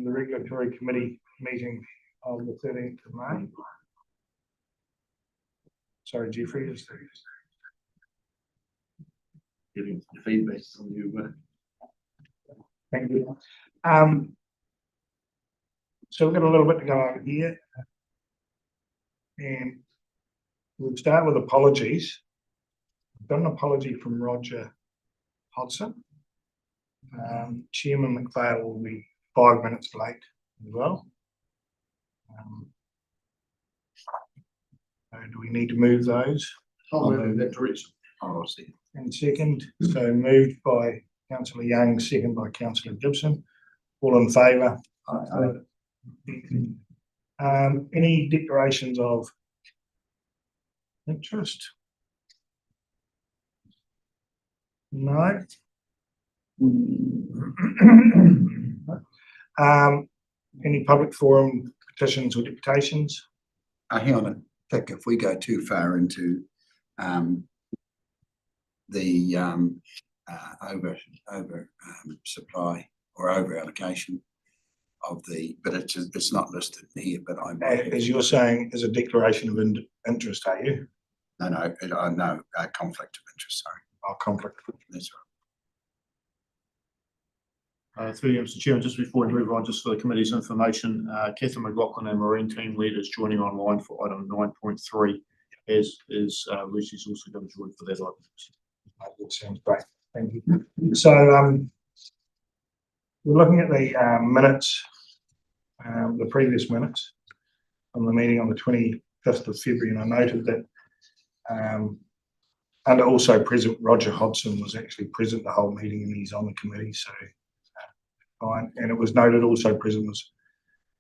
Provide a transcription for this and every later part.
the regulatory committee meeting of the 13th of May. Sorry, Jeffrey, is there? Giving feedback on you. Thank you. So we've got a little bit to go over here, and we'll start with apologies. I've got an apology from Roger Hodson. Chairman McPhail will be 5 minutes late as well. Do we need to move those? I'll move that direction. I'll see. And second, so moved by Councillor Young, second by Councillor Gibson. All in favour? Aye. Any declarations of interest? No. Any public forum petitions or deputations? Hang on a tick. If we go too far into the over supply or over allocation of the, but it's not listed here. But I'm as you're saying, as a declaration of interest, are you? No, conflict of interest. Sorry. Oh, conflict. That's right. Through you, Mr. Chairman, just before we move on, just for the committee's information, Catherine McLaughlin, our Marine Team Leader, is joining online for item 9.3, as is Lucy's also going to join for that item. That sounds great. Thank you. So we're looking at the minutes, the previous minutes from the meeting on the 25th of February, and I noted that and also present Roger Hodson was actually present the whole meeting, and he's on the committee, so fine. And it was noted also present was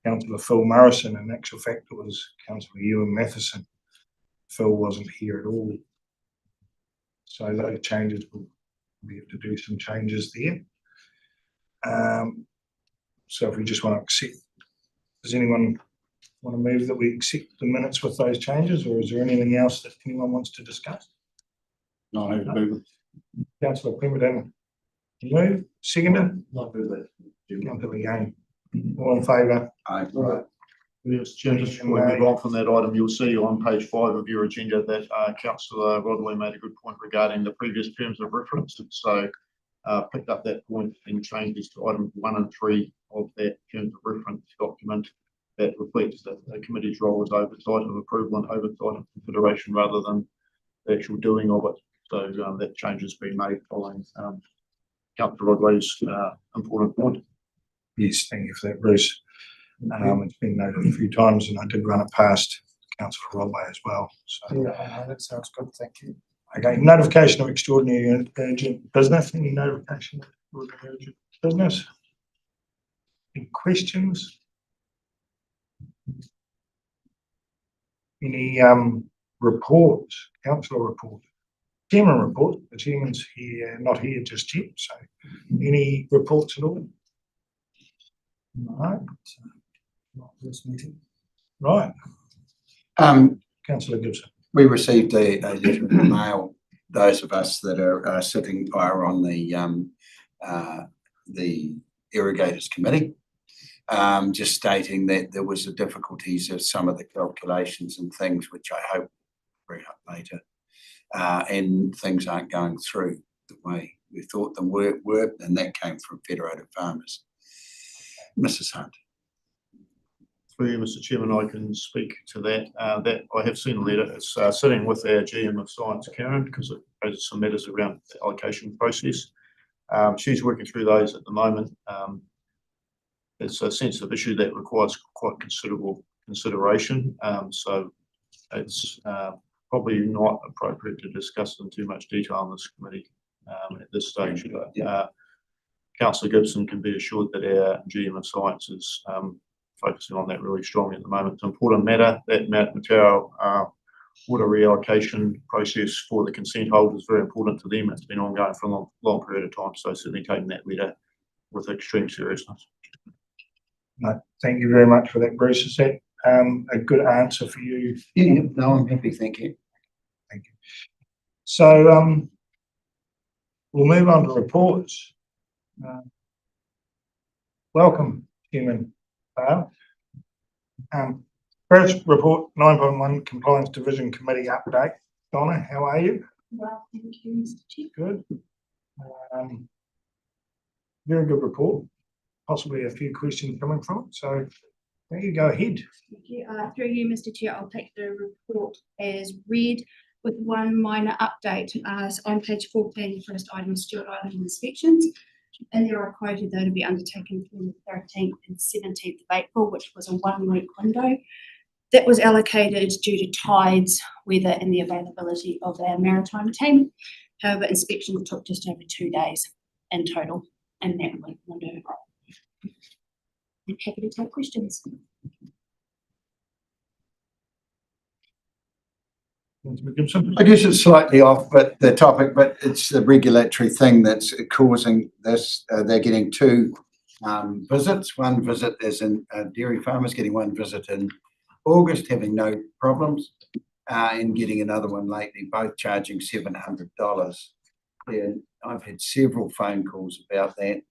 Councillor Phil Morrison. In actual fact, it was Councillor Ewan Matheson. Phil wasn't here at all. So those changes, we have to do some changes there. So if we just want to accept, does anyone want to move that we accept the minutes with those changes, or is there anything else that anyone wants to discuss? No, I move it. Councillor Pemberton, move. Seconder? Not move that. Councillor Young. All in favour? Aye. Right. Yes, Chair, just before we move on from that item, you'll see on page 5 of your agenda that Councillor Rodway made a good point regarding the previous terms of reference. So picked up that point and changed this to items 1 and 3 of that terms of reference document that reflects that the committee's role is oversight of approval and oversight of consideration rather than the actual doing of it. So that change has been made following Councillor Rodway's important point. Yes, thank you for that, Bruce. It's been noted a few times, and I did run it past Councillor Rodway as well. So yeah, that sounds good. Thank you. Okay, notification of extraordinary and urgent business. Any notification of extraordinary urgent business? Any questions? Any reports? Councillor report. Chairman report. The chairman's here, not here just yet. So, any reports at all? No. Not this meeting. Right. Councillor Gibson. We received a mail. Those of us that are sitting are on the irrigators committee, just stating that there was the difficulties of some of the calculations and things, which I hope we'll bring up later, and things aren't going through the way we thought them were, and that came from Federated Farmers. Mrs. Hunt. Through you, Mr. Chairman, I can speak to that. That I have seen a letter. It's sitting with our GM of Science, Karen, because it raises some matters around the allocation process. She's working through those at the moment. It's a sensitive issue that requires quite considerable consideration. So it's probably not appropriate to discuss in too much detail in this committee at this stage. Councillor Gibson can be assured that our GM of Science is focusing on that really strongly at the moment. It's an important matter. That Mataro water reallocation process for the consent holders is very important to them. It's been ongoing for a long period of time, so certainly taking that letter with extreme seriousness. No, thank you very much for that, Bruce. Is that a good answer for you? Yeah, no, I'm happy. Thank you. Thank you. So we'll move on to reports. Welcome, Chairman Bale. First report 9.1 Compliance Division Committee update. Donna, how are you? Well, thank you, Mr. Chair. Good. Very good report. Possibly a few questions coming from it. So there you go ahead. Thank you. Through you, Mr. Chair, I'll take the report as read with one minor update. So on page 14, the first item, Stewart Island inspections. And they are quoted though to be undertaken between the 13th and 17th of April, which was a 1 week window. That was allocated due to tides, weather, and the availability of our maritime team. However, inspections took just over 2 days in total in that week window. I'm happy to take questions. Councillor Gibson. I guess it's slightly off but the topic, but it's the regulatory thing that's causing this. They're getting two visits. One visit is in dairy farmers getting one visit in August, having no problems, and getting another one lately, both charging $700. And I've had several phone calls about that.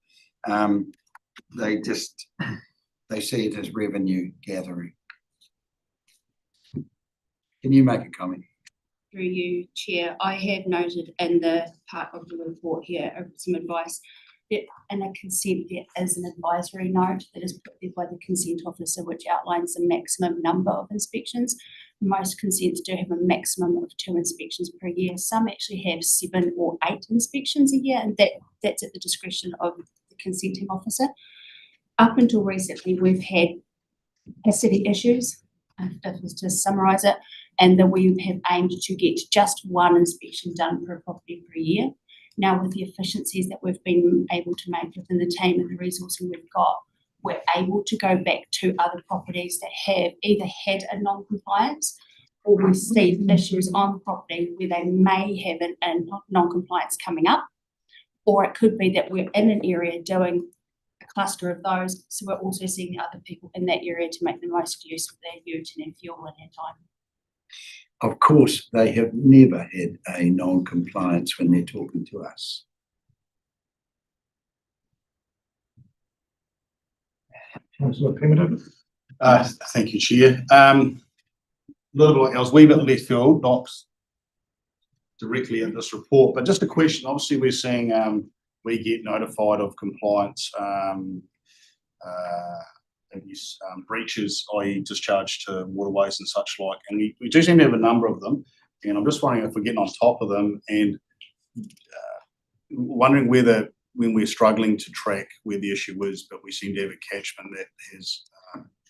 They see it as revenue gathering. Can you make a comment? Through you, Chair, I have noted in the part of the report here some advice that in a consent there is an advisory note that is put there by the consent officer which outlines the maximum number of inspections. Most consents do have a maximum of 2 inspections per year. Some actually have 7 or 8 inspections a year, and that's at the discretion of the consenting officer. Up until recently, we've had capacity issues, if I was to summarise it, and that we have aimed to get just 1 inspection done per property per year. Now, with the efficiencies that we've been able to make within the team and the resourcing we've got, we're able to go back to other properties that have either had a non-compliance or we see issues on property where they may have a non-compliance coming up, or it could be that we're in an area doing a cluster of those, so we're also seeing other people in that area to make the most use of their ute and fuel in their time. Of course, they have never had a non-compliance when they're talking to us. Councillor Pemberton. Thank you, Chair. Little bit like I was a wee bit left field, not directly in this report, but just a question. Obviously, we're seeing we get notified of compliance breaches, i.e. discharge to waterways and such like, and we do seem to have a number of them, and I'm just wondering if we're getting on top of them and wondering whether when we're struggling to track where the issue is, but we seem to have a catchment that has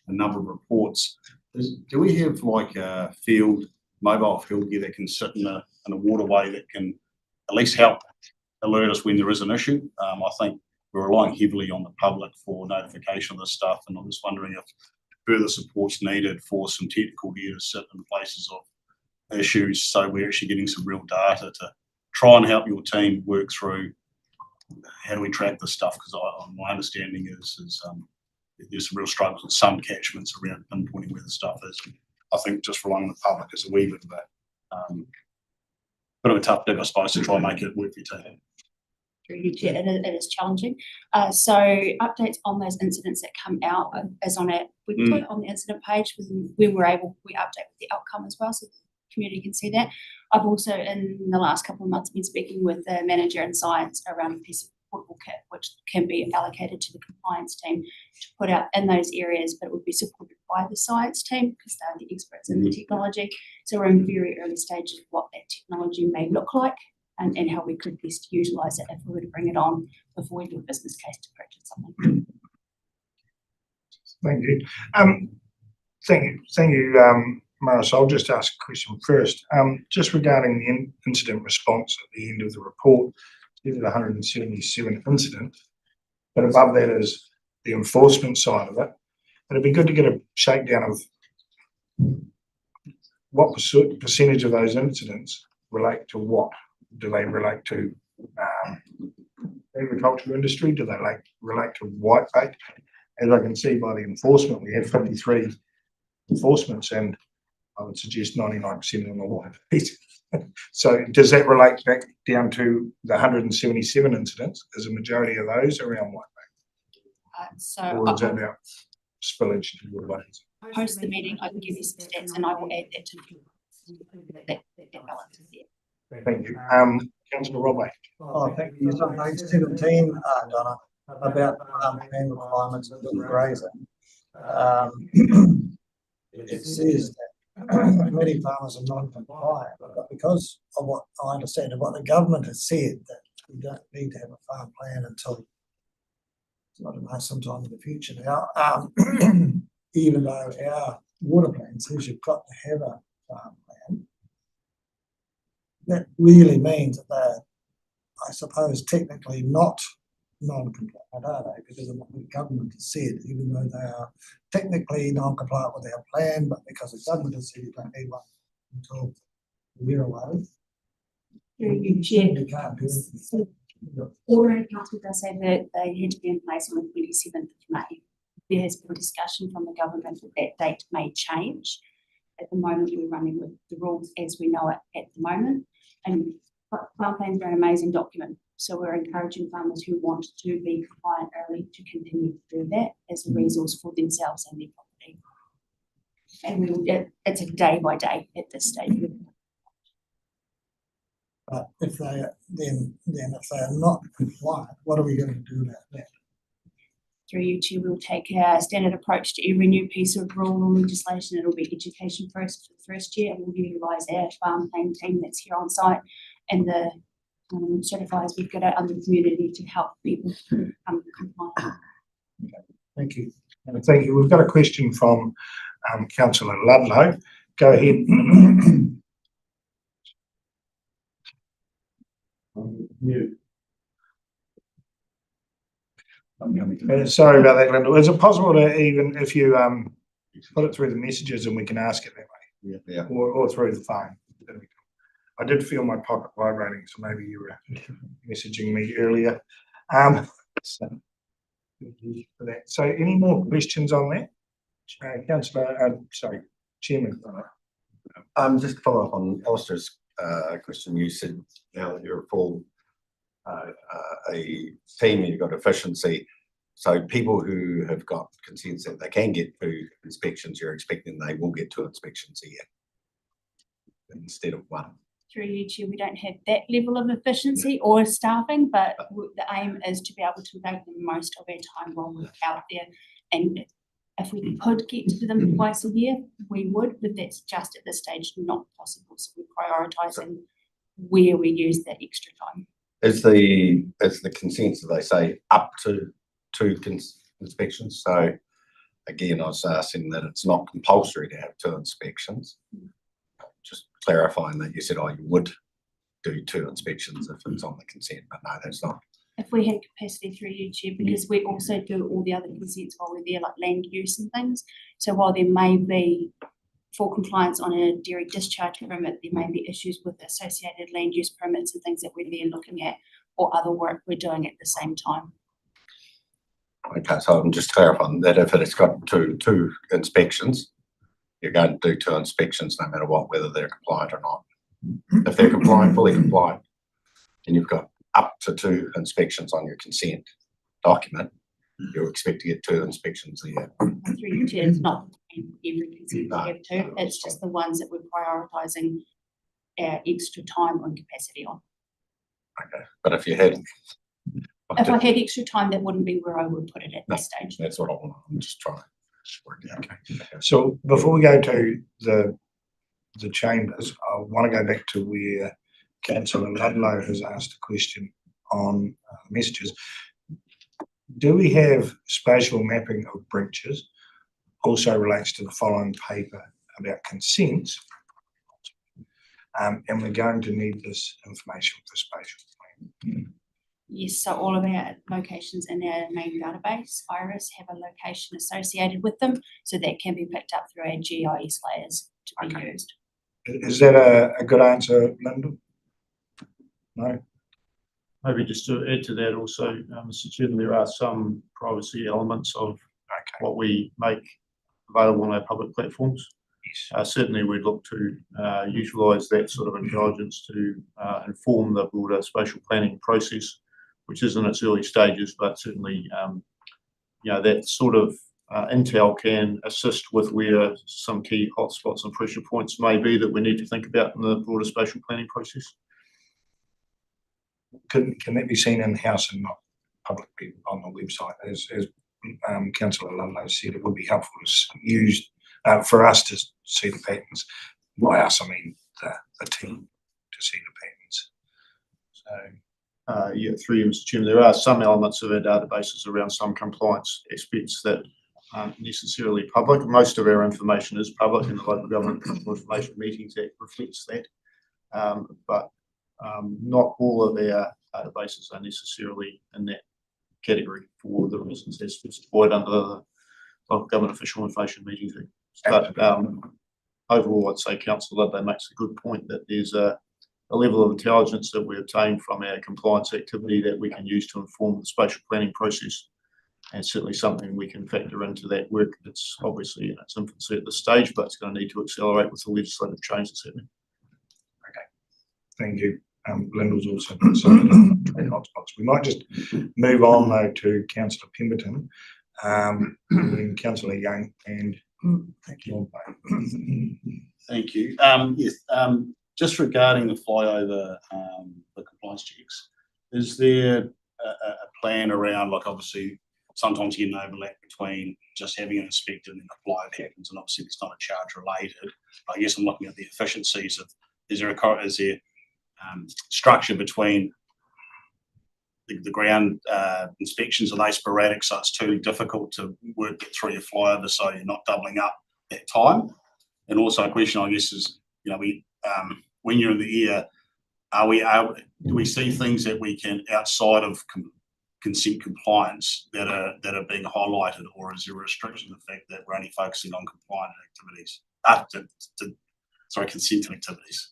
a number of reports, do we have like a mobile field gear that can sit in a waterway that can at least help alert us when there is an issue? I think we're relying heavily on the public for notification of this stuff, and I'm just wondering if further support's needed for some technical gear to sit in places of issues, so we're actually getting some real data to try and help your team work through how do we track this stuff, because my understanding is there's some real struggles with some catchments around pinpointing where the stuff is. I think just relying on the public is a wee bit of a tough dig, I suppose, to try and make it work for your team. Through you, Chair, it is challenging. So updates on those incidents that come out as on our website on the incident page. When we're able, we update with the outcome as well, so the community can see that. I've also, in the last couple of months, been speaking with the manager in science around a piece of portable kit, which can be allocated to the compliance team to put out in those areas, but it would be supported by the science team because they're the experts in the technology. So we're in very early stages of what that technology may look like and how we could best utilise it if we were to bring it on before we do a business case to purchase something. Thank you. Thank you, Maris. I'll just ask a question first. Just regarding the incident response at the end of the report, there's 177 incidents, but above that is the enforcement side of it. But it'd be good to get a shakedown of what percentage of those incidents relate to what. Do they relate to agricultural industry? Do they relate to whitebait? As I can see by the enforcement, we have 53 enforcements, and I would suggest 99% of them are whitebait. So does that relate back down to the 177 incidents? Is a majority of those around whitebait? So Or is that about spillage to waterways? post the meeting, I can give you some stats and I will add that to that balance is there. Thank you. Councillor Robbie. Oh, thank you. So page 17, Donna, about plan requirements of the grazing. It says that many farmers are non-compliant, but because of what I understand of what the government has said, that we don't need to have a farm plan until, I don't know, sometime in the future now. Even though our water plan says you've got to have a farm plan, that really means that they're, I suppose, technically not non-compliant, are they? Because of what the government has said, even though they are technically non-compliant with our plan, but because the government has said you don't need one until a year away. Through you, Chair. We can't do anything. Ordinary council does say that they had to be in place on the 27th of May. There has been discussion from the government that that date may change. At the moment, we're running with the rules as we know it at the moment. And farm plans are an amazing document. So we're encouraging farmers who want to be compliant early to continue to do that as a resource for themselves and their property. And it's a day by day at this stage. But if they then if they are not compliant, what are we going to do about that? Through you, Chair, we'll take our standard approach to every new piece of rule or legislation. It'll be education first for the first year, and we'll utilise our farm plan team that's here on site and the certifiers we've got out in the community to help people become compliant. Thank you. Thank you. We've got a question from Councillor Ludlow. Go ahead. Sorry about that, Linda. Is it possible to even, if you put it through the messages and we can ask it that way? Yeah. Or through the phone. I did feel my pocket vibrating, so maybe you were messaging me earlier. So, thank you for that. So any more questions on that? Councillor, Chairman. Just to follow up on Alistair's question, you said now that you're a full a team and you've got efficiency, so people who have got consents that they can get 2 inspections, you're expecting they will get 2 inspections a year instead of 1. Through you, Chair, we don't have that level of efficiency or staffing, but the aim is to be able to make the most of our time while we're out there. And if we could get to them twice a year, we would, but that's just at this stage not possible. So we're prioritising where we use that extra time. Is the consensus, they say, up to 2 inspections? So again, I was asking that it's not compulsory to have 2 inspections. Just clarifying that you said, oh, you would do 2 inspections if it's on the consent, but no, that's not. If we had capacity through you, Chair, because we also do all the other consents while we're there, like land use and things. So while there may be full compliance on a dairy discharge permit, there may be issues with associated land use permits and things that we're there looking at, or other work we're doing at the same time. Okay, so I'm just clarifying that if it's got two inspections, you're going to do 2 inspections no matter what, whether they're compliant or not. If they're compliant, fully compliant, and you've got up to 2 inspections on your consent document, you expect to get 2 inspections a year. Through you, Chair, it's not every consent we have to, it's just the ones that we're prioritising our extra time and capacity on. Okay, but if you had, If I had extra time, that wouldn't be where I would put it at this stage. that's what I'm just trying to work out. Okay. So before we go to the chambers, I want to go back to where Councillor Ludlow has asked a question on messages. Do we have spatial mapping of breaches? Also relates to the following paper about consents. And we're going to need this information for spatial planning. Yes, so all of our locations in our main database, IRIS, have a location associated with them, so that can be picked up through our GIS layers to be Okay. used. Is that a good answer, Linda? No? Maybe just to add to that also, Mr. Chairman, there are some privacy elements of what we make available on our public platforms. Yes. Certainly we'd look to utilise that sort of intelligence to inform the broader spatial planning process, which is in its early stages, but certainly that sort of intel can assist with where some key hotspots and pressure points may be that we need to think about in the broader spatial planning process. Can that be seen in-house and not publicly on the website? As Councillor Ludlow said, it would be helpful to use for us to see the patterns. By us, I mean the team to see the patterns. So Through you, Mr. Chairman, there are some elements of our databases around some compliance aspects that aren't necessarily public. Most of our information is public, and the Local Government Information Meetings Act reflects that. But not all of our databases are necessarily in that category for the reasons as specified under the Local Government Official Information Meetings Act. But overall, I'd say Councillor Ludlow makes a good point that there's a level of intelligence that we obtain from our compliance activity that we can use to inform the spatial planning process, and certainly something we can factor into that work. It's obviously in its infancy at this stage, but it's going to need to accelerate with the legislative change that's happening. Okay, thank you. Lyndall's also consulted trade hotspots. We might just move on though to Councillor Pemberton, and Councillor Young, and Thank you. Thank you. Yes, just regarding the flyover, the compliance checks, is there a plan around, like obviously sometimes you get an overlap between just having an inspector and then the flyover happens, and obviously it's not a charge related. I guess I'm looking at the efficiencies of, is there structure between the ground inspections? Are they sporadic, so it's too difficult to work it through your flyover, so you're not doubling up that time? And also a question, I guess, is, when you're in the air, do we see things that we can, outside of consent compliance, that are being highlighted, or is there a restriction to the fact that we're only focusing on compliant activities, consent activities?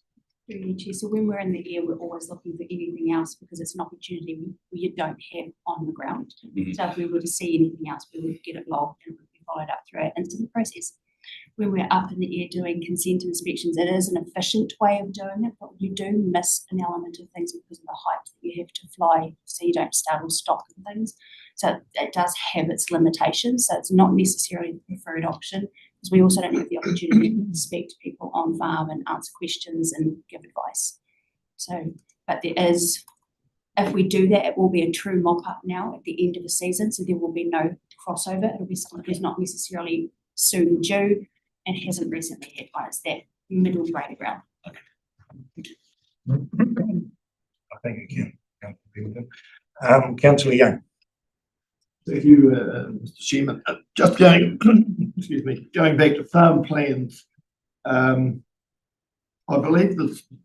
So when we're in the air, we're always looking for anything else, because it's an opportunity we don't have on the ground. Mhm. So if we were to see anything else, we would get it logged and it would be followed up through our incident process. When we're up in the air doing consent inspections, it is an efficient way of doing it, but you do miss an element of things because of the height that you have to fly, so you don't start or stop and things. So it does have its limitations. So it's not necessarily the preferred option, because we also don't have the opportunity to speak to people on farm and answer questions and give advice. So, but there is, if we do that, it will be a true mop-up now at the end of the season, so there will be no crossover. It'll be something who's not necessarily soon due and hasn't recently had one. It's that middle grade ground. Okay. Thank you. I think again, Councillor Pemberton. Councillor Young. Thank you, Mr. Chairman. Just going, going back to farm plans, I believe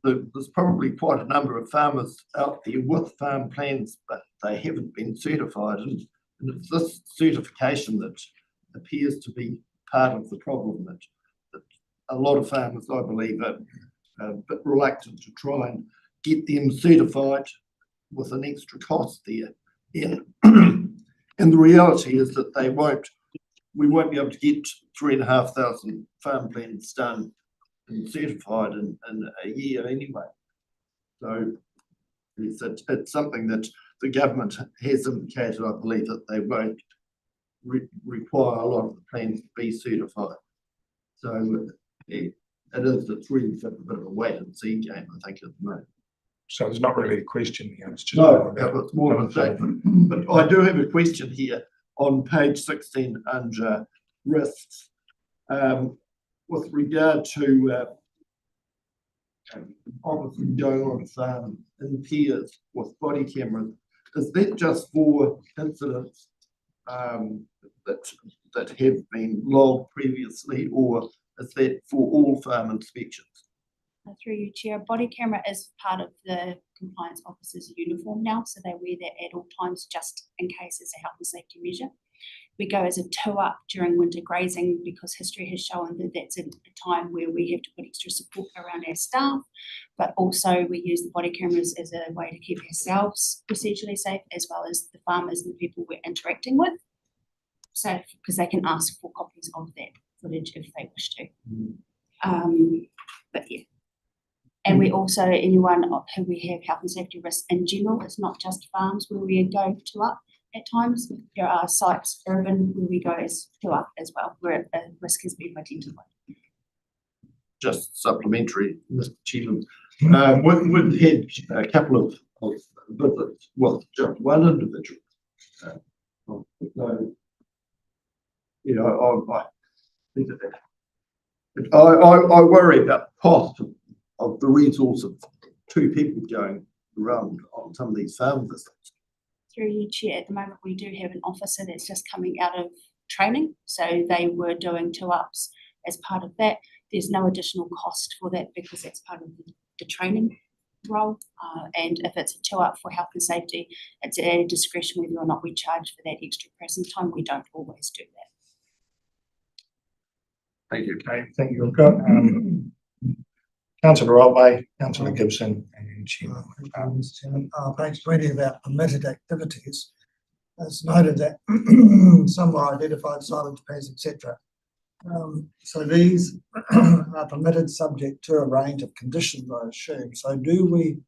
there's probably quite a number of farmers out there with farm plans, but they haven't been certified, and it's this certification that appears to be part of the problem, that a lot of farmers, I believe, are a bit reluctant to try and get them certified with an extra cost there. And the reality is that we won't be able to get 3,500 farm plans done and certified in a year anyway. So it's something that the government has indicated, I believe, that they won't require a lot of the plans to be certified. So it's really a bit of a wait and see game, I think, at the moment. So it's not really a question here, it's just No, it's more of a statement. But I do have a question here on page 16 under risks, with regard to obviously going on farm in pairs with body cameras. Is that just for incidents that have been logged previously, or is that for all farm inspections? Through you, Chair, body camera is part of the compliance officer's uniform now, so they wear that at all times just in case it's a health and safety measure. We go as a two-up during winter grazing because history has shown that that's a time where we have to put extra support around our staff, but also we use the body cameras as a way to keep ourselves procedurally safe, as well as the farmers and the people we're interacting with. So, because they can ask for copies of that footage if they wish to. But yeah. And we also, anyone who we have health and safety risks in general, it's not just farms where we go to up, at times. There are sites urban where we go as two up as well, where a risk has been identified. Just supplementary, Mr. Chairman. We've had a couple of visits, well, just one individual. You know, I worry about the cost of the resource of two people going around on some of these farm visits. Through you, Chair, at the moment we do have an officer that's just coming out of training, so they were doing two ups as part of that. There's no additional cost for that because that's part of the training role. And if it's a two up for health and safety, it's at a discretion whether or not we charge for that extra presence time. We don't always do that. Thank you. Okay, thank you. We've got councillor Otway, councillor Gibson and Chairman. Mr. Chairman. Page 20 about permitted activities. It's noted that some were identified, silent pairs, etc. So these are permitted subject to a range of conditions, I assume. So do we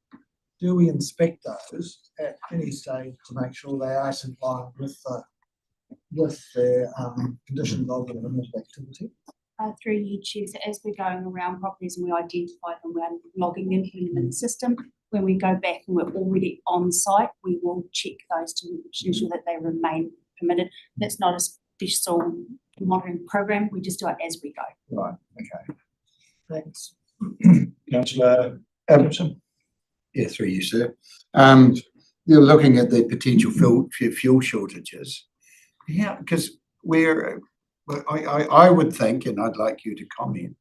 inspect those at any stage to make sure they are compliant with their conditions of the permitted activity? Through you, Chair, so as we're going around properties and we identify them, we're logging them, putting them in the system. When we go back and we're already on site, we will check those to ensure that they remain permitted. That's not a special monitoring program. We just do it as we go. Right, okay. Thanks. Councillor Gibson. Yeah, through you, sir. You're looking at the potential fuel shortages. Yeah, because I would think, and I'd like you to comment,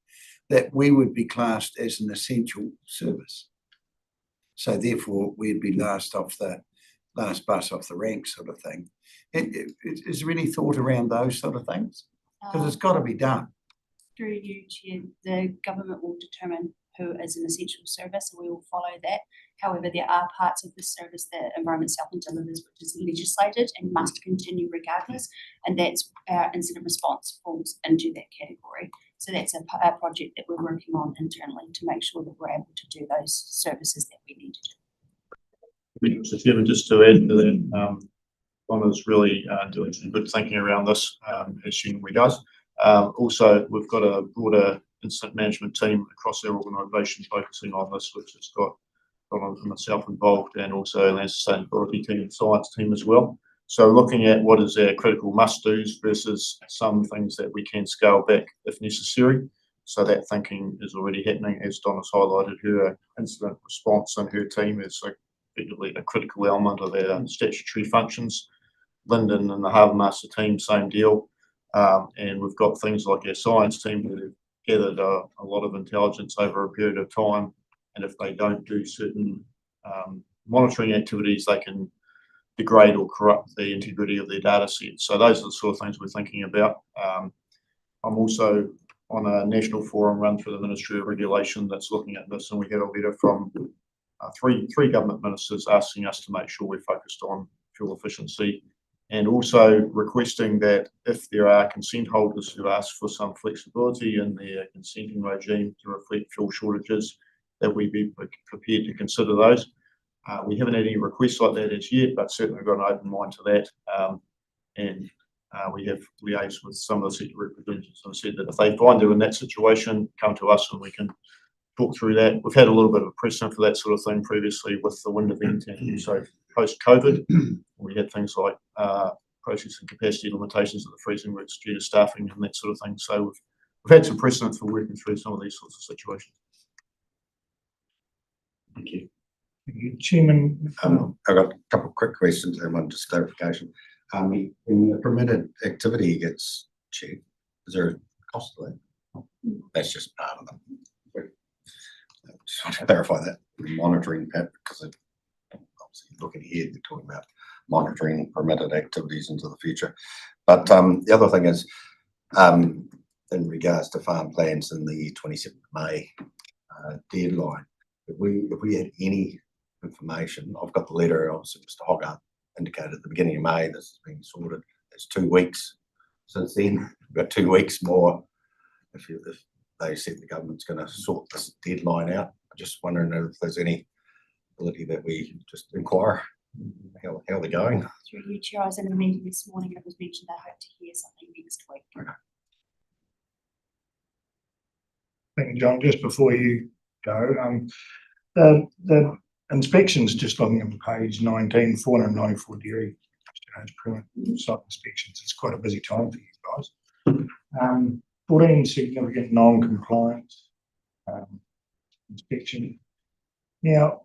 that we would be classed as an essential service. So therefore, we'd be last bus off the rank sort of thing. Is there any thought around those sort of things? Because it's got to be done. Through you, Chair, the government will determine who is an essential service and we will follow that. However, there are parts of the service that Environment South and delivers which is legislated and must continue regardless, and that's our incident response falls into that category. So that's a project that we're working on internally to make sure that we're able to do those services that we need to do. Mr. Chairman, just to add to that, Donna's really doing some good thinking around this, as she normally does. Also, we've got a broader incident management team across our organisation focusing on this, which has got Donna and myself involved, and also our sustainability team and science team as well. So looking at what is our critical must-dos versus some things that we can scale back if necessary. So that thinking is already happening, as Donna's highlighted. Her incident response and her team is effectively a critical element of our statutory functions. Lyndon and the Harbour Master team, same deal. And we've got things like our science team who have gathered a lot of intelligence over a period of time. And if they don't do certain monitoring activities, they can degrade or corrupt the integrity of their data set. So those are the sort of things we're thinking about. I'm also on a national forum run through the Ministry of Regulation that's looking at this, and we had a letter from three government ministers asking us to make sure we're focused on fuel efficiency, and also requesting that if there are consent holders who ask for some flexibility in their consenting regime to reflect fuel shortages, that we be prepared to consider those. We haven't had any requests like that as yet, but certainly we've got an open mind to that. And we have liaised with some of the sector representatives and said that if they find they're in that situation, come to us and we can talk through that. We've had a little bit of a precedent for that sort of thing previously with the wind event, and also post-COVID, we had things like processing capacity limitations at the freezing works due to staffing and that sort of thing. So we've had some precedent for working through some of these sorts of situations. Thank you. Thank you. Chairman. I've got a couple of quick questions and one just clarification. When the permitted activity gets checked, is there a cost to that? That's just part of them. Just want to clarify that. Monitoring that, because obviously looking ahead, they're talking about monitoring permitted activities into the future. But the other thing is, in regards to farm plans in the 27th of May deadline, if we had any information, I've got the letter, obviously Mr. Hogarth indicated at the beginning of May, this has been sorted. It's 2 weeks since then. We've got 2 weeks more. If they said the government's going to sort this deadline out, I'm just wondering if there's any ability that we just inquire How they're going. Through you, Chair, I was in a meeting this morning, it was mentioned they hope to hear something next week. Thank you, John. Just before you go, the inspections, just looking at page 19, 494 dairy permit site inspections. It's quite a busy time for you guys. 14 significant non-compliance inspection. Now,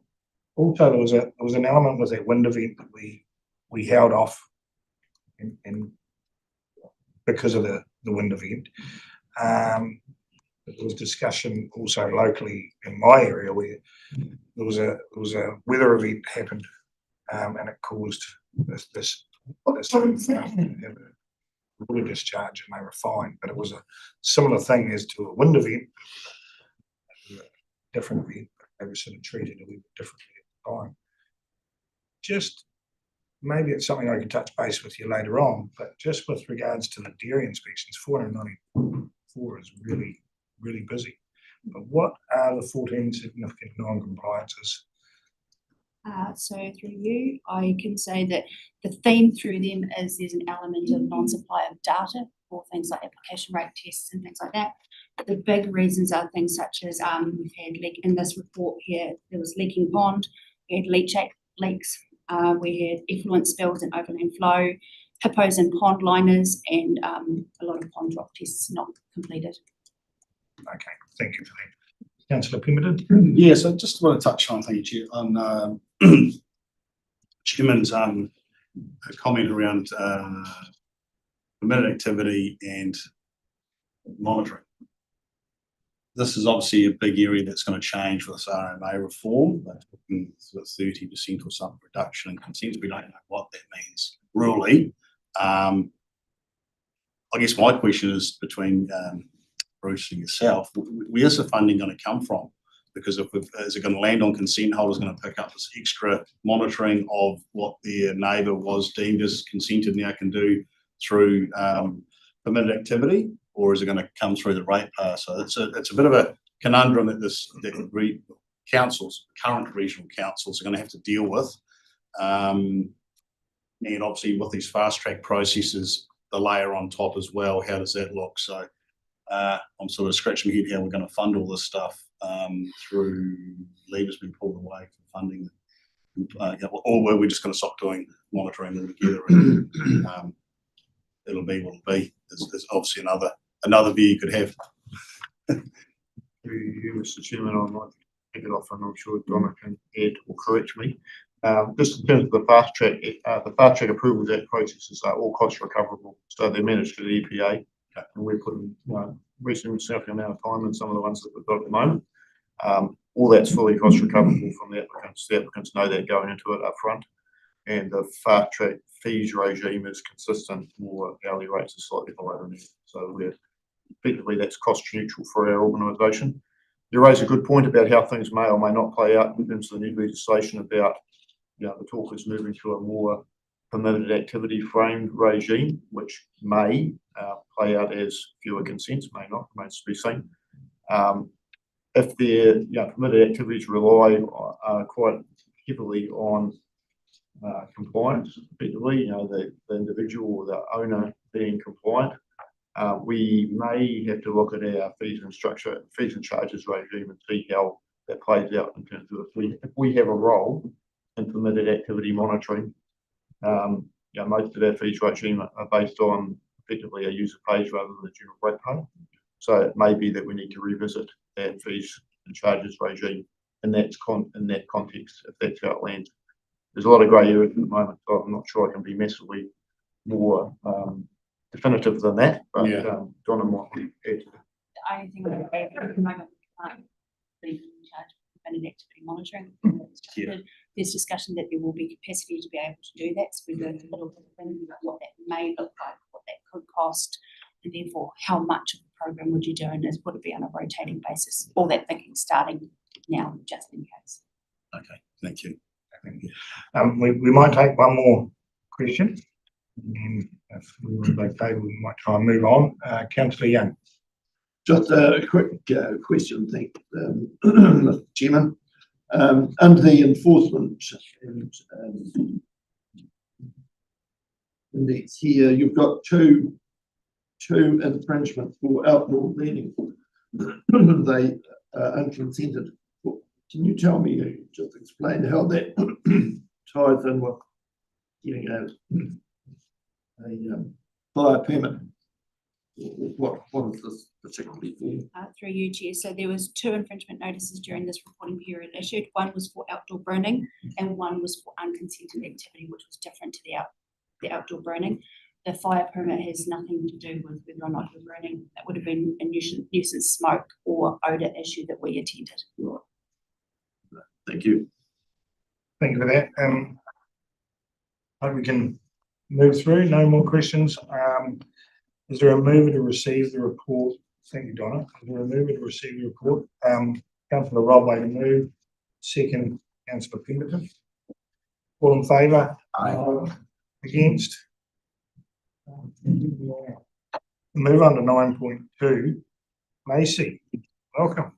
also there was an element with that wind event that we held off, and because of the wind event. There was discussion also locally in my area where there was a weather event happened, and it caused this water discharge, and they were fine. But it was a similar thing as to a wind event, a different event. They were sort of treated a little bit differently at the time. Just maybe it's something I could touch base with you later on, but just with regards to the dairy inspections, 494 is really busy. But what are the 14 significant non-compliances? So through you, I can say that the theme through them is there's an element of non-supply of data for things like application rate tests and things like that. The big reasons are things such as we've had leak in this report here, there was leaking pond, we had leachate leaks, we had effluent spills and overland flow, hippos and pond liners, and a lot of pond drop tests not completed. Okay, thank you for that. Councillor Pemberton? Yes, I just want to touch on, thank you, Chair, on Chairman's comment around permitted activity and monitoring. This is obviously a big area that's going to change with this RMA reform. That's looking sort of 30% or something reduction in consents. We don't know what that means really. I guess my question is between Bruce and yourself, where's the funding going to come from? Because is it going to land on consent holders going to pick up this extra monitoring of what their neighbour was deemed as consented now can do through permitted activity, or is it going to come through the ratepayer? So it's a bit of a conundrum that councils, current regional councils, are going to have to deal with, and obviously with these fast track processes, the layer on top as well. How does that look? So I'm sort of scratching my head how we're going to fund all this stuff through levers being pulled away from funding, or we're just going to stop doing monitoring altogether. And, it'll be what it'll be. There's obviously another view you could have. You, Mr. Chairman, I might pick it off, and I'm sure Donna can add or correct me. Just in terms of the fast track approvals, that processes are all cost recoverable, so they're managed through the EPA, and we're putting reasonably significant amount of time in some of the ones that we've got at the moment. All that's fully cost recoverable from the applicants. The applicants know that going into it up front, and the fast track fees regime is consistent, or hourly rates are slightly below that. So we're effectively, that's cost neutral for our organisation. You raise a good point about how things may or may not play out in terms of the new legislation about, the talk is moving to a more permitted activity framed regime, which may play out as fewer consents, may not, remains to be seen. If their permitted activities rely quite heavily on compliance, effectively, the individual or the owner being compliant, we may have to look at our fees and charges regime and see how that plays out in terms of if we have a role in permitted activity monitoring. Most of our fees regime are based on effectively a user pays rather than a general rate pay. So it may be that we need to revisit that fees and charges regime in that context, if that's how it lands. There's a lot of grey areas at the moment, so I'm not sure I can be massively more definitive than that, but Donna might add to that. The only thing I would add at the moment, be in charge of permitted activity monitoring. There's discussion that there will be capacity to be able to do that. So we're doing a little bit of thinking about what that may look like, what that could cost, and therefore how much of the program would you do, and would it be on a rotating basis? All that thinking starting now, just in case. Okay, thank you. We might take one more question, and if we were okay, we might try and move on. Councillor Young. Just a quick question, thank you, Mr. Chairman. Under the enforcement and index here, you've got two infringements for outdoor learning. They are unconsented. Can you tell me, just explain how that ties in with getting a fire permit? What is this particularly for? Through you, Chair. So there was 2 infringement notices during this reporting period issued. One was for outdoor burning and one was for unconsented activity, which was different to the outdoor burning. The fire permit has nothing to do with whether or not you're burning. That would have been a nuisance smoke or odour issue that we attended. Thank you. Thank you for that. Hope we can move through. No more questions. Is there a mover to receive the report? Thank you, Donna. Is there a mover to receive the report? Councillor Rodway to move. Second, Councillor Pemberton. All in favour? Aye. Against? Move on to 9.2. Macy, welcome.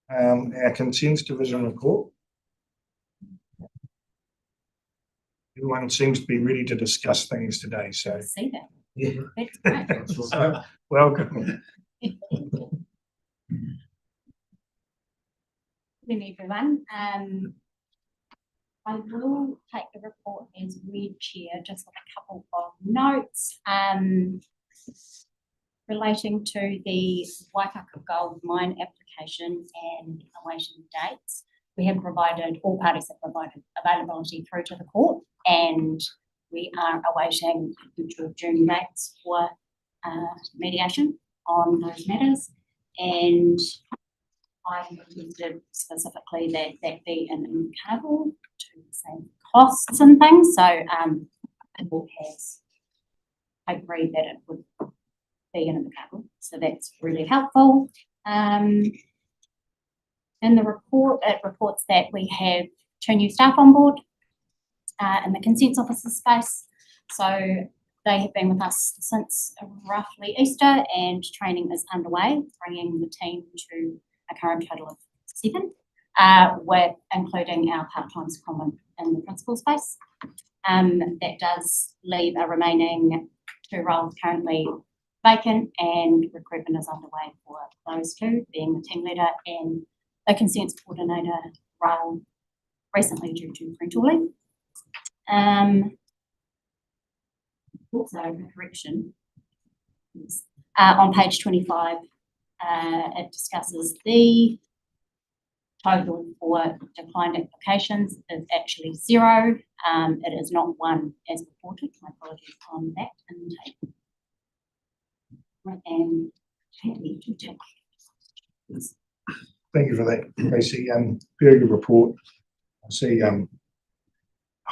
Our consents division report. Everyone seems to be ready to discuss things today, so See that? yeah. That's great. So, welcome. Evening, everyone. I will take the report as read, Chair, just with a couple of notes relating to the Waikato Gold Mine application and awaiting dates. We have provided, all parties have provided availability through to the court, and we are awaiting potential June dates for mediation on those matters. And I requested specifically that that be an in-cable to save costs and things. So the board has agreed that it would be an in-cable. So that's really helpful. In the report, it reports that we have 2 new staff on board in the consents officer space. So they have been with us since roughly Easter, and training is underway, bringing the team to a current total of 7, with including our part-time secondment in the principal space. That does leave a remaining 2 roles currently vacant, and recruitment is underway for those 2, being the team leader and the consents coordinator role, recently due to parental leave. Also, a correction. On page 25, it discusses the total for declined applications is actually 0. It is not 1 as reported. My apologies on that intake. And happy to take. Thank you for that, Tracy. Very good report. I see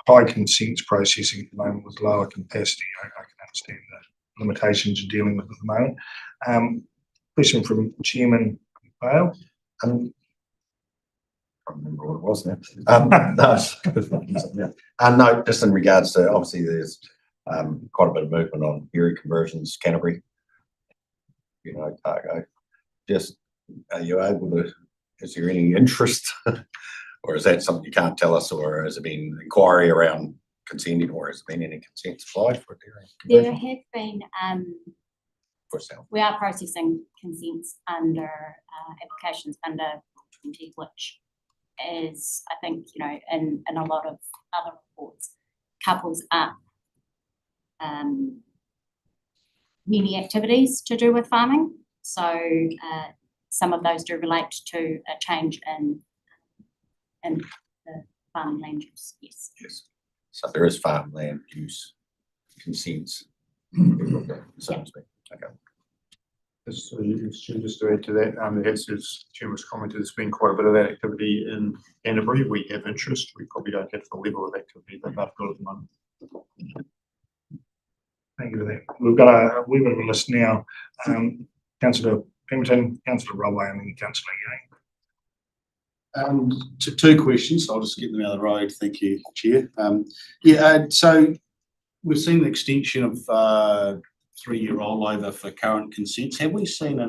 high consents processing at the moment with lower capacity. I can understand the limitations you're dealing with at the moment. Question from Chairman Bale. I can't remember what it was now. No, just in regards to, obviously there's quite a bit of movement on ferry conversions, Canterbury, cargo. Just, are you able to, is there any interest or is that something you can't tell us, or has it been inquiry around consenting, or has there been any consents applied for dairy There conversion? have been, For sale? we are processing consents under applications under 20, which is, I think, in a lot of other reports, couples up many activities to do with farming. So some of those do relate to a change in the farming land use, yes. Yes. So there is farmland use consents. So to speak. Okay. Just to add to that, as Chairman's commented, there's been quite a bit of that activity in Canterbury. We have interest. We probably don't have the level of activity that they've got at the moment. Thank you for that. We've got a wee bit of a list now. Councillor Pemberton, Councillor Rodway, and then Councillor Yang. 2 questions. I'll just get them out of the road. Thank you, Chair. So we've seen the extension of 3-year rollover for current consents. Have we seen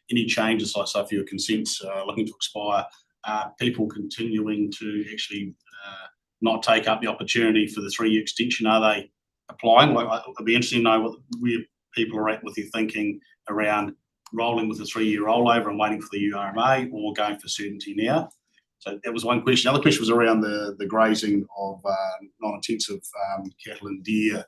any changes, like so for your consents looking to expire people continuing to actually not take up the opportunity for the 3-year extension? Are they applying? Like, I'd be interested to know where people are at with their thinking around rolling with a 3-year rollover and waiting for the URMA, or going for certainty now. So that was one question. The other question was around the grazing of non-intensive cattle and deer,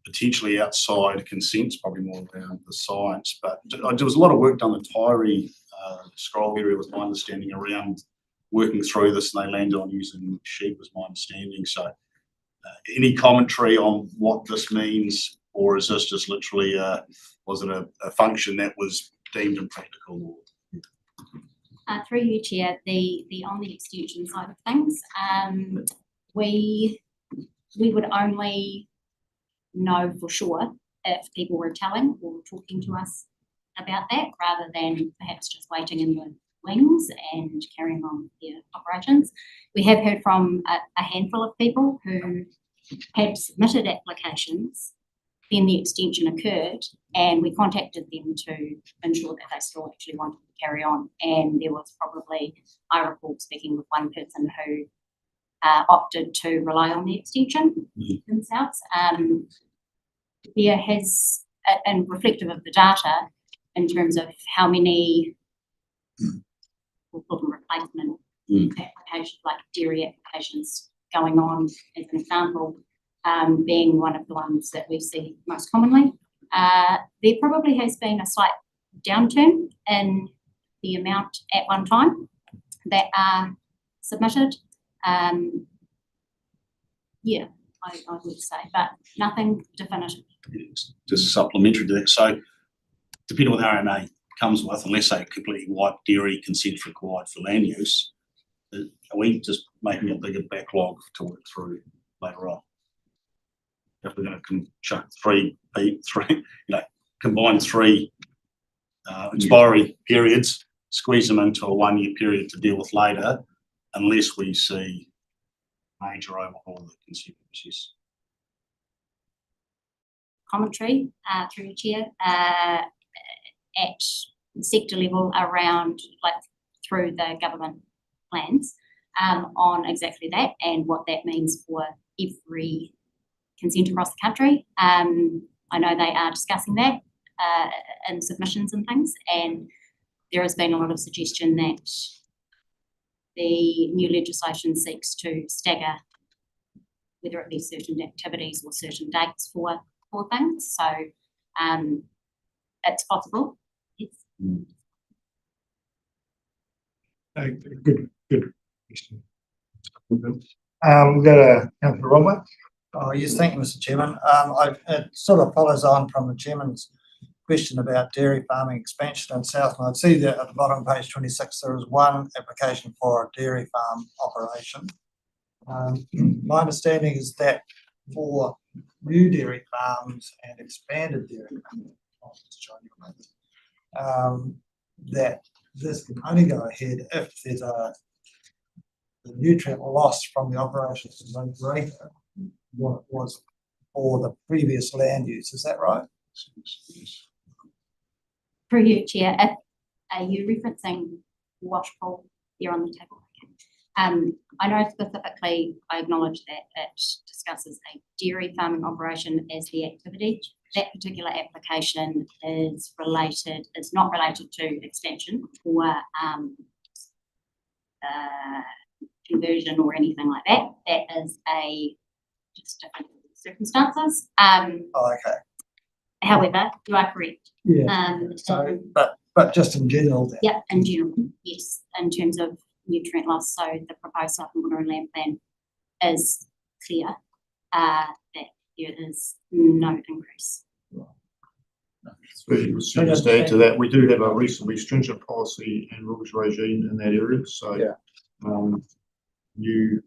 potentially outside consents, probably more around the science. But there was a lot of work done at Tyree Scroll area, was my understanding, around working through this, and they landed on using sheep, was my understanding. So any commentary on what this means, or is this just literally, was it a function that was deemed impractical? Through you, Chair, on the extension side of things, we would only know for sure if people were telling or talking to us about that, rather than perhaps just waiting in the wings and carrying on with their operations. We have heard from a handful of people who had submitted applications, then the extension occurred, and we contacted them to ensure that they still actually wanted to carry on. And there was probably, I recall speaking with one person who opted to rely on the extension themselves. There has, and reflective of the data, in terms of how many, we'll call them replacement applications, like dairy applications going on, as an example, being one of the ones that we see most commonly. There probably has been a slight downturn in the amount at one time that are submitted. Yeah, I would say, but nothing definitive. Just supplementary to that. So depending on what the RMA comes with, unless they completely wipe dairy consent required for land use, are we just making a bigger backlog to work through later on? If we're going to chuck combine three expiry periods, squeeze them into a 1-year period to deal with later, unless we see major overhaul of the consent process. Commentary through the Chair at sector level around, like, through the government plans on exactly that and what that means for every consent across the country. I know they are discussing that in submissions and things, and there has been a lot of suggestion that the new legislation seeks to stagger, whether it be certain activities or certain dates for things. So it's possible. Yes. Good question. We've got Councillor Robert. Oh, yes, thank you, Mr. Chairman. It sort of follows on from the Chairman's question about dairy farming expansion in Southland. I'd see that at the bottom of page 26, there is one application for a dairy farm operation. My understanding is that for new dairy farms and expanded dairy farms, that this can only go ahead if there's the nutrient loss from the operation is no greater than what it was for the previous land use. Is that right? Through you, Chair, are you referencing Washpool here on the table? I know specifically, I acknowledge that it discusses a dairy farming operation as the activity. That particular application is not related to expansion or conversion or anything like that. That is just different circumstances. Okay. However, you are correct. Yeah. So, but just in general then. Yeah, in general, yes, in terms of nutrient loss. So the proposed Southland Water and Land Plan is clear that there is no increase. Just to add to that, we do have a reasonably stringent policy and rules regime in that area. So new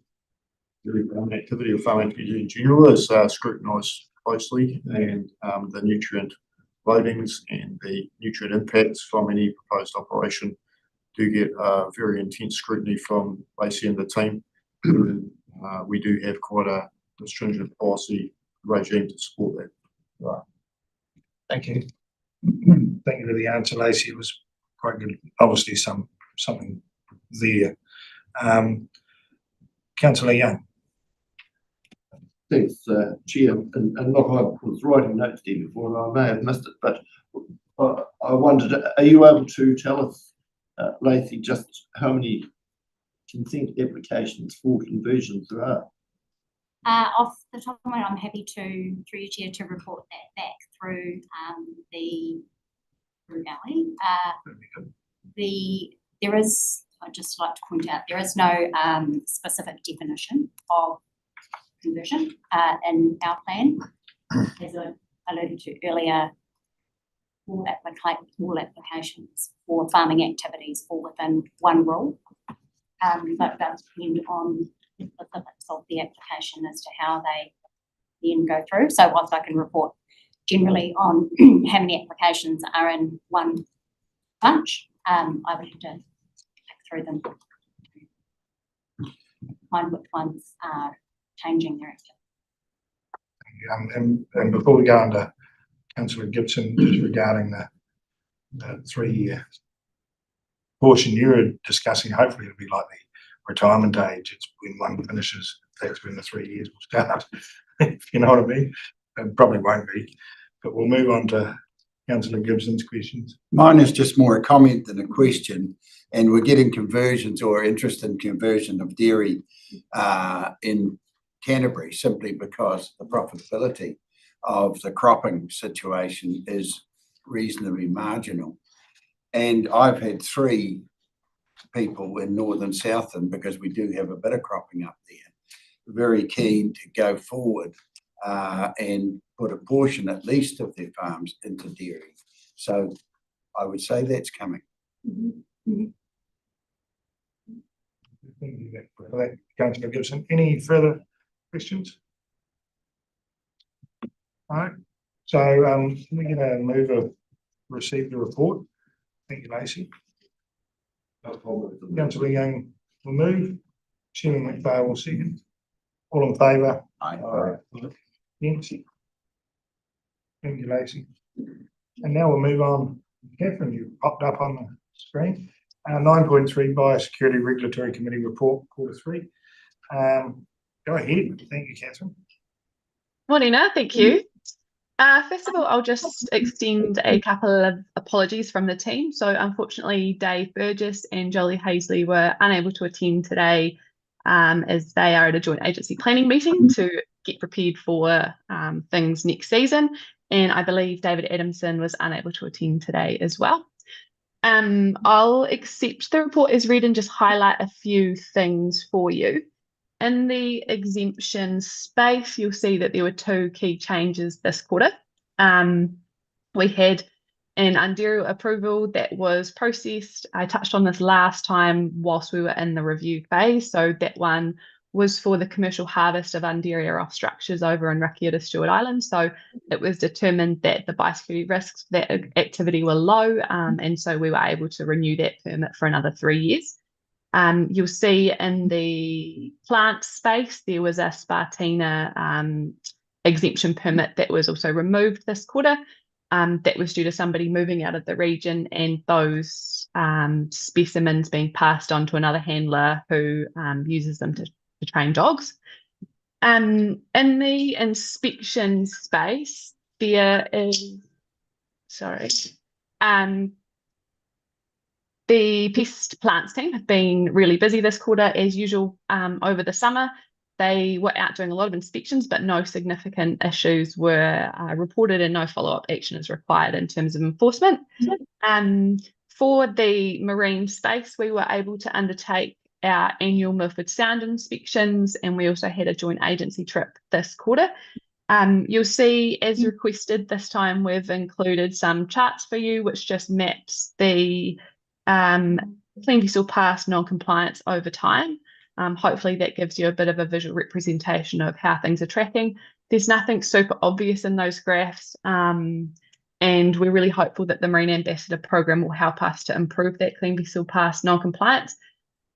activity or farming activity in general is scrutinised closely, and the nutrient loadings and the nutrient impacts from any proposed operation do get very intense scrutiny from Lacey and the team. We do have quite a stringent policy regime to support that. Right. Thank you. Thank you for the answer, Lacey. It was quite good. Obviously, some something there. Councillor Young. Thanks, Chair, and look, I was writing notes there before and I may have missed it, but I wondered, are you able to tell us, Lacey, just how many consent applications for conversions there are? Off the top of my head, I'm happy to, through your chair, to report that back through Valley. There is, I'd just like to point out, there is no specific definition of conversion in our plan. As I alluded to earlier, all applications for farming activities fall within one rule, but it does depend on the specifics of the application as to how they then go through. So whilst I can report generally on how many applications are in one bunch, I would have to pick through them to find which ones are changing their activity. And before we go on to Councillor Gibson, just regarding the 3-year portion you were discussing, hopefully it'll be like the retirement age. It's when one finishes, that's when the 3 years will start, if you know what I mean. It probably won't be, but we'll move on to Councillor Gibson's questions. Mine is just more a comment than a question, and we're getting conversions or interest in conversion of dairy in Canterbury simply because the profitability of the cropping situation is reasonably marginal. And I've had 3 people in Northern Southern, because we do have a bit of cropping up there, very keen to go forward and put a portion at least of their farms into dairy. So I would say that's coming. Thank you for that, Councillor Gibson. Any further questions? All right, so we're going to move a receive the report. Thank you, Lacey. Councillor Young will move. Chairman McPhail will second. All in favour? Aye. Yes. Thank you, Lacey. And now we'll move on. Catherine, you popped up on the screen. 9.3 Biosecurity Regulatory Committee report, Q3. Go ahead. Thank you, Catherine. Morning, thank you. First of all, I'll just extend a couple of apologies from the team. So unfortunately, Dave Burgess and Jolie Hazley were unable to attend today as they are at a joint agency planning meeting to get prepared for things next season. And I believe David Adamson was unable to attend today as well. I'll accept the report as read and just highlight a few things for you. In the exemption space, you'll see that there were 2 key changes this quarter. We had an Underill approval that was processed. I touched on this last time whilst we were in the review phase. So that one was for the commercial harvest of Underill off structures over in Rakiota Stewart Island. So it was determined that the biosecurity risks for that activity were low, and so we were able to renew that permit for another 3 years. You'll see in the plant space, there was a Spartina exemption permit that was also removed this quarter. That was due to somebody moving out of the region and those specimens being passed on to another handler who uses them to train dogs. In the inspection space, there is, the pest plants team have been really busy this quarter as usual over the summer. They were out doing a lot of inspections, but no significant issues were reported and no follow-up action is required in terms of enforcement. For the marine space, we were able to undertake our annual Milford Sound inspections, and we also had a joint agency trip this quarter. You'll see, as requested this time, we've included some charts for you, which just maps the clean vessel pass non-compliance over time. Hopefully that gives you a bit of a visual representation of how things are tracking. There's nothing super obvious in those graphs, and we're really hopeful that the Marine Ambassador program will help us to improve that clean vessel pass non-compliance.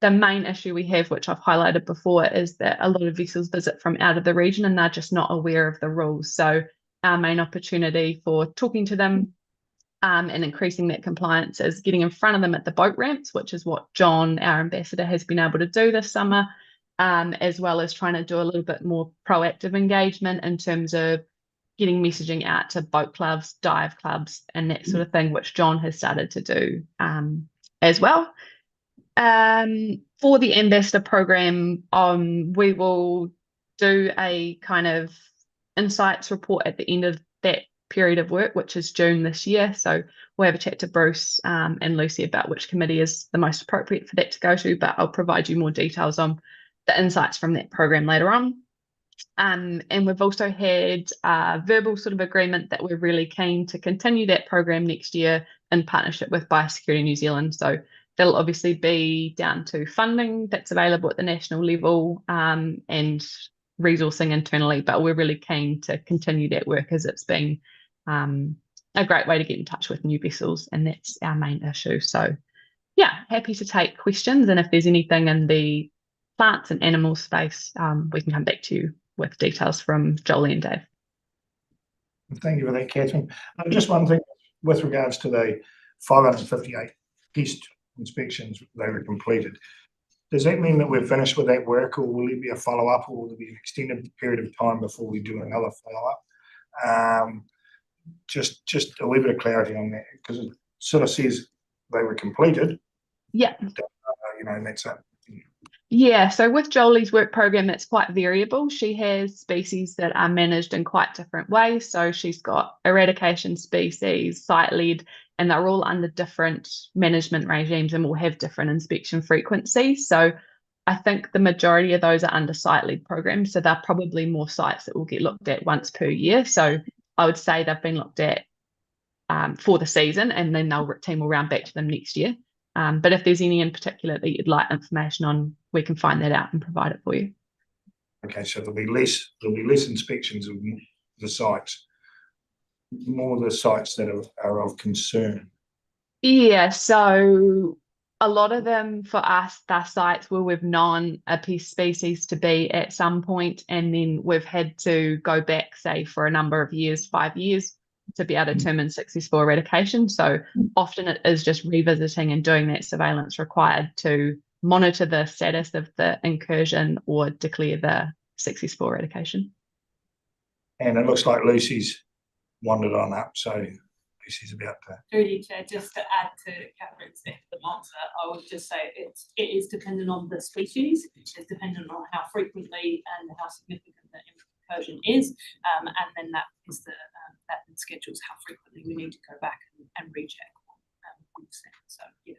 The main issue we have, which I've highlighted before, is that a lot of vessels visit from out of the region and they're just not aware of the rules. So our main opportunity for talking to them and increasing that compliance is getting in front of them at the boat ramps, which is what John, our ambassador, has been able to do this summer, as well as trying to do a little bit more proactive engagement in terms of getting messaging out to boat clubs, dive clubs, and that sort of thing, which John has started to do as well. For the ambassador program, we will do a kind of insights report at the end of that period of work, which is June this year. So we'll have a chat to Bruce and Lucy about which committee is the most appropriate for that to go to, but I'll provide you more details on the insights from that program later on. And we've also had a verbal sort of agreement that we're really keen to continue that program next year in partnership with Biosecurity New Zealand. So that'll obviously be down to funding that's available at the national level and resourcing internally, but we're really keen to continue that work as it's been a great way to get in touch with new vessels, and that's our main issue. So yeah, happy to take questions, and if there's anything in the plants and animal space, we can come back to you with details from Jolie and Dave. Thank you for that, Catherine. Just one thing with regards to the 558 pest inspections they were completed. Does that mean that we're finished with that work, or will there be a follow-up, or will there be an extended period of time before we do another follow-up? Just a wee bit of clarity on that, because it sort of says they were completed. Yeah. And that's it. Yeah, so with Jolie's work program, it's quite variable. She has species that are managed in quite different ways. So she's got eradication species, site-led, and they're all under different management regimes and will have different inspection frequencies. So I think the majority of those are under site-led programs. So they're probably more sites that will get looked at once per year. So I would say they've been looked at for the season, and then team will round back to them next year. But if there's any in particular that you'd like information on, we can find that out and provide it for you. Okay, so there'll be less inspections of the sites, more the sites that are of concern. Yeah, so a lot of them for us, they're sites where we've known a pest species to be at some point, and then we've had to go back, say, for a number of years, 5 years, to be able to determine successful eradication. So often it is just revisiting and doing that surveillance required to monitor the status of the incursion or declare the successful eradication. And it looks like Lucy's wandered on up, so Lucy's about to. Through you, Chair, just to add to Catherine's excellent answer, I would just say it is dependent on the species. It's dependent on how frequently and how significant the incursion is, and then that is that schedules how frequently we need to go back and recheck on the So yeah,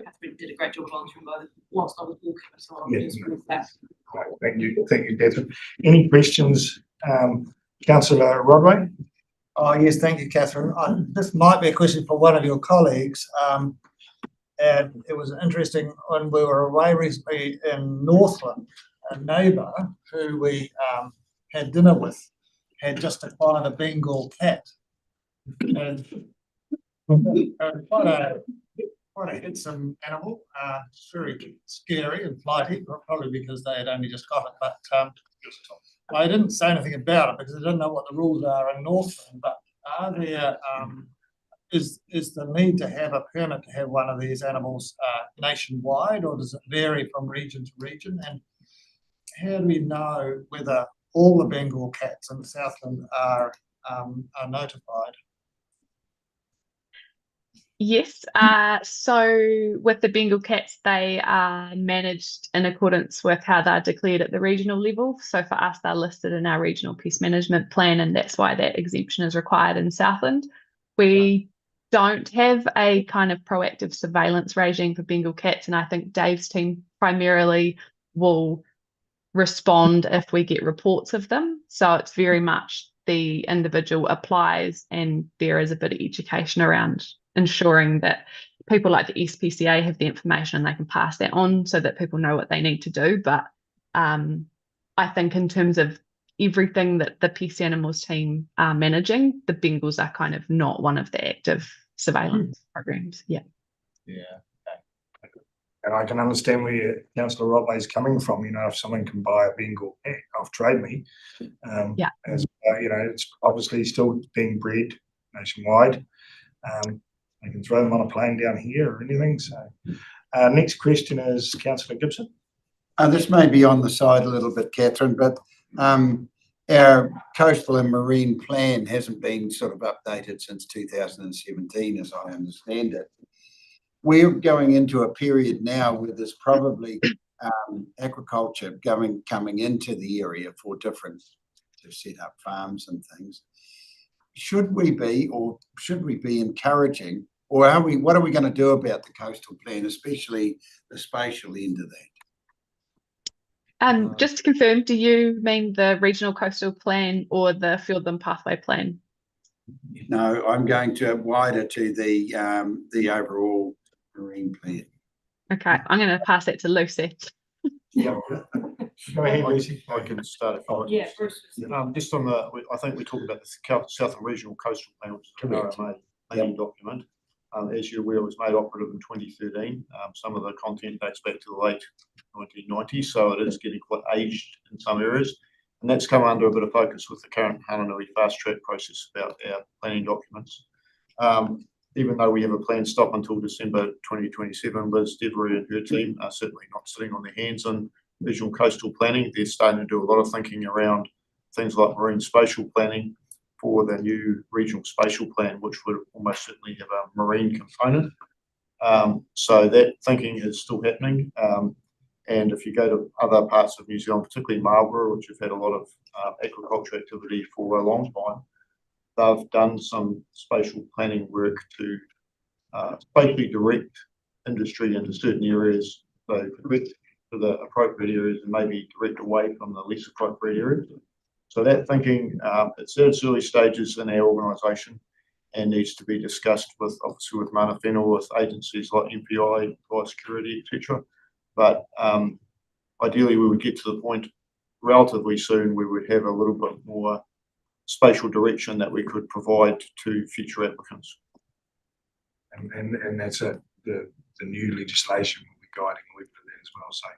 Catherine did a great job of answering both whilst I was walking, so I'll just move that. Thank you, Catherine. Any questions, Councillor Rodway? Oh, yes, thank you, Catherine. This might be a question for one of your colleagues. And it was interesting when we were away recently in Northland, a neighbour who we had dinner with had just acquired a Bengal cat. And quite a handsome animal, very scary and flighty, probably because they had only just got it. But I didn't say anything about it because I didn't know what the rules are in Northland. But are there is the need to have a permit to have one of these animals nationwide, or does it vary from region to region? And how do we know whether all the Bengal cats in Southland are notified? Yes, so with the Bengal cats, they are managed in accordance with how they're declared at the regional level. So for us, they're listed in our regional pest management plan, and that's why that exemption is required in Southland. We don't have a kind of proactive surveillance regime for Bengal cats, and I think Dave's team primarily will respond if we get reports of them. So it's very much the individual applies, and there is a bit of education around ensuring that people like the SPCA have the information and they can pass that on so that people know what they need to do. But I think in terms of everything that the pest animals team are managing, the Bengals are kind of not one of the active surveillance programs. Yeah. And I can understand where Councillor Rodway is coming from. You know, if someone can buy a Bengal cat off Trade Me, as it's obviously still being bred nationwide. They can throw them on a plane down here or anything. So, next question is Councillor Gibson. This may be on the side a little bit, Catherine, but our coastal and marine plan hasn't been sort of updated since 2017, as I understand it. We're going into a period now where there's probably agriculture coming into the area for different to set up farms and things. Should we be encouraging, or what are we going to do about the coastal plan, especially the spatial end of that? Just to confirm, do you mean the regional coastal plan or the Fiordland Pathway plan? No, I'm going to wider to the overall marine plan. Okay, I'm going to pass it to Lucy. Go ahead, Lucy. I can start if I like. Yeah, Bruce. Just on I think we talked about the Southern Regional Coastal Plan, which is an RMA planning document. As you're aware, it was made operative in 2013. Some of the content dates back to the late 1990s, so it is getting quite aged in some areas. And that's come under a bit of focus with the current Hananui fast track process about our planning documents. Even though we have a plan stop until December 2027, Liz Devery and her team are certainly not sitting on their hands in regional coastal planning. They're starting to do a lot of thinking around things like marine spatial planning for the new regional spatial plan, which would almost certainly have a marine component. So that thinking is still happening. And if you go to other parts of New Zealand, particularly Marlborough, which have had a lot of agriculture activity for a long time, they've done some spatial planning work to spatially direct industry into certain areas, so direct to the appropriate areas and maybe direct away from the less appropriate areas. So that thinking, it's at its early stages in our organisation and needs to be discussed with, obviously, with Mana Whenua, with agencies like MPI, Biosecurity, etc. But ideally, we would get to the point relatively soon where we would have a little bit more spatial direction that we could provide to future applicants. And that's the new legislation will be guiding with that as well. So,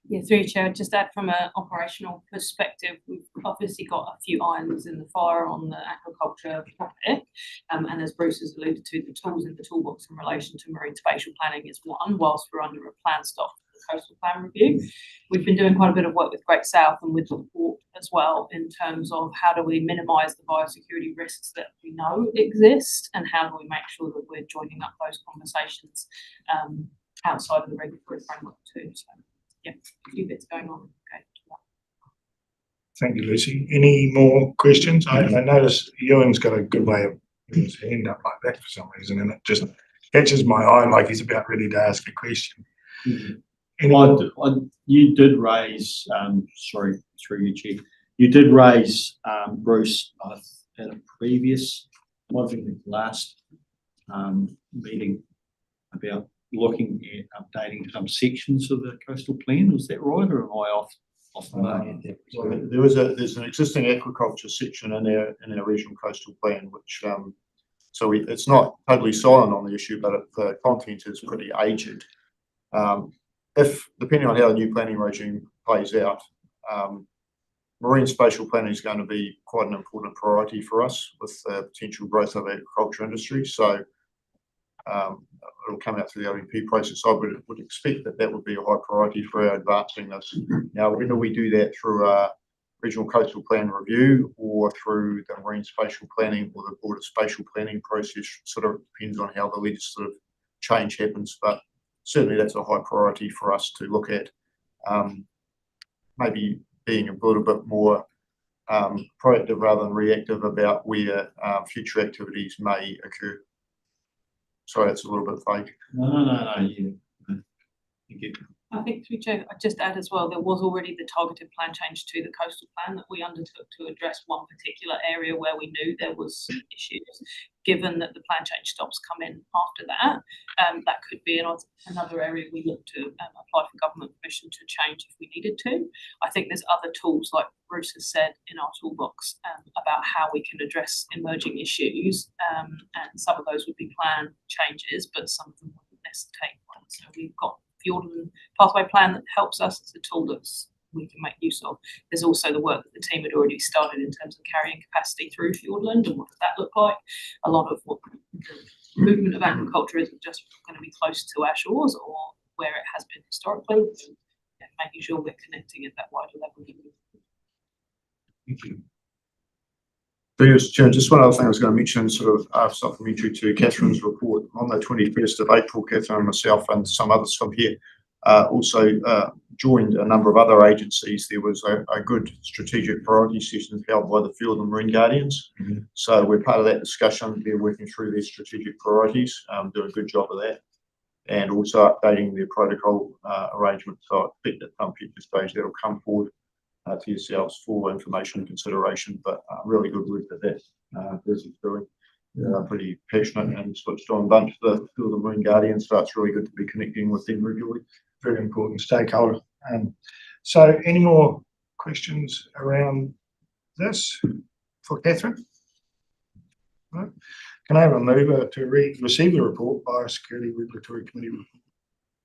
Yeah, through you, Chair, just that from an operational perspective, we've obviously got a few irons in the fire on the agriculture topic. And as Bruce has alluded to, the tools in the toolbox in relation to marine spatial planning is one, whilst we're under a plan stop for the coastal plan review. We've been doing quite a bit of work with Great South and with the port as well in terms of how do we minimise the biosecurity risks that we know exist and how do we make sure that we're joining up those conversations outside of the regulatory framework too. So, yeah, a few bits going on. Okay. Thank you, Lucy. Any more questions? I notice Ewan's got a good way of putting his hand up like that for some reason, and it just catches my eye like he's about ready to ask a question. You did raise, sorry, through you, Chief, you did raise, Bruce, at a previous, I think the last meeting, about looking at updating some sections of the coastal plan. Was that right, or am I off the mark? Well, there's an existing aquaculture section in our regional coastal plan, which so it's not totally silent on the issue, but the content is pretty aged. If depending on how the new planning regime plays out, marine spatial planning is going to be quite an important priority for us with the potential growth of the agriculture industry. So it'll come out through the LNP process. I would expect that would be a high priority for our advancing this. Now, whether we do that through a regional coastal plan review or through the marine spatial planning or the broader spatial planning process, sort of depends on how the legislative change happens. But certainly that's a high priority for us to look at, maybe being a little bit more proactive rather than reactive about where future activities may occur. Sorry, that's a little bit vague. No. You get. I think, through Chair, I'd just add as well, there was already the targeted plan change to the coastal plan that we undertook to address one particular area where we knew there was issues. Given that the plan change stops come in after that, that could be another area we look to apply for government permission to change if we needed to. I think there's other tools, like Bruce has said, in our toolbox about how we can address emerging issues, and some of those would be plan changes, but some of them wouldn't necessitate one. So we've got Fiordland Pathway Plan that helps us. It's a tool that we can make use of. There's also the work that the team had already started in terms of carrying capacity through Fiordland and what does that look like. A lot of what movement of agriculture isn't just going to be close to our shores or where it has been historically, and making sure we're connecting at that wider level. Thank you. Mr. Chair, just one other thing I was going to mention, sort of supplementary to Catherine's report. On the 21st of April, Catherine, myself and some others from here also joined a number of other agencies. There was a good strategic priority session held by the Field and Marine Guardians. So we're part of that discussion. They're working through their strategic priorities, doing a good job of that, and also updating their protocol arrangements. So I expect at some future stage that'll come forward to yourselves for information and consideration, but really good work that group is doing. Pretty passionate and switched on bunch, the Field and Marine Guardians, so it's really good to be connecting with them regularly. Very important stakeholder. So any more questions around this for Catherine? No? Can I have a mover to receive the report by Security Regulatory Committee?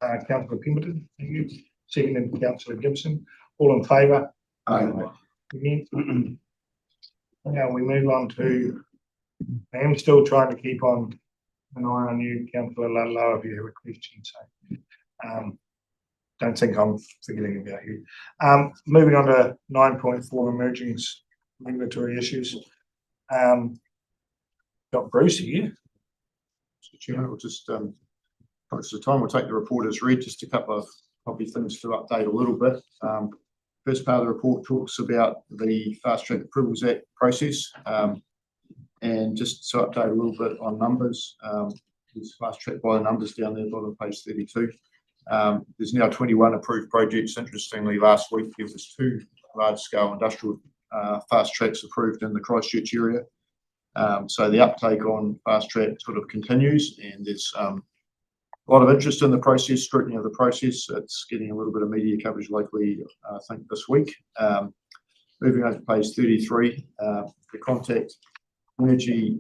Councillor Pemberton, thank you. Seconded Councillor Gibson. All in favour? Aye. Against? Now we move on to, I am still trying to keep on an eye on you, Councillor Ludlow, if you have a question. So don't think I'm forgetting about you. Moving on to 9.4 emerging regulatory issues. Got Bruce here. So, Chair, we'll just focus the time. We'll take the report as read. Just a couple of probably things to update a little bit. First part of the report talks about the Fast Track Approvals Act process. And just to update a little bit on numbers, there's fast track by the numbers down there, bottom of page 32. There's now 21 approved projects. Interestingly, last week there was 2 large-scale industrial fast tracks approved in the Christchurch area. So the uptake on fast track sort of continues, and there's a lot of interest in the process, scrutiny of the process. It's getting a little bit of media coverage locally, I think, this week. Moving on to page 33, the Contact Energy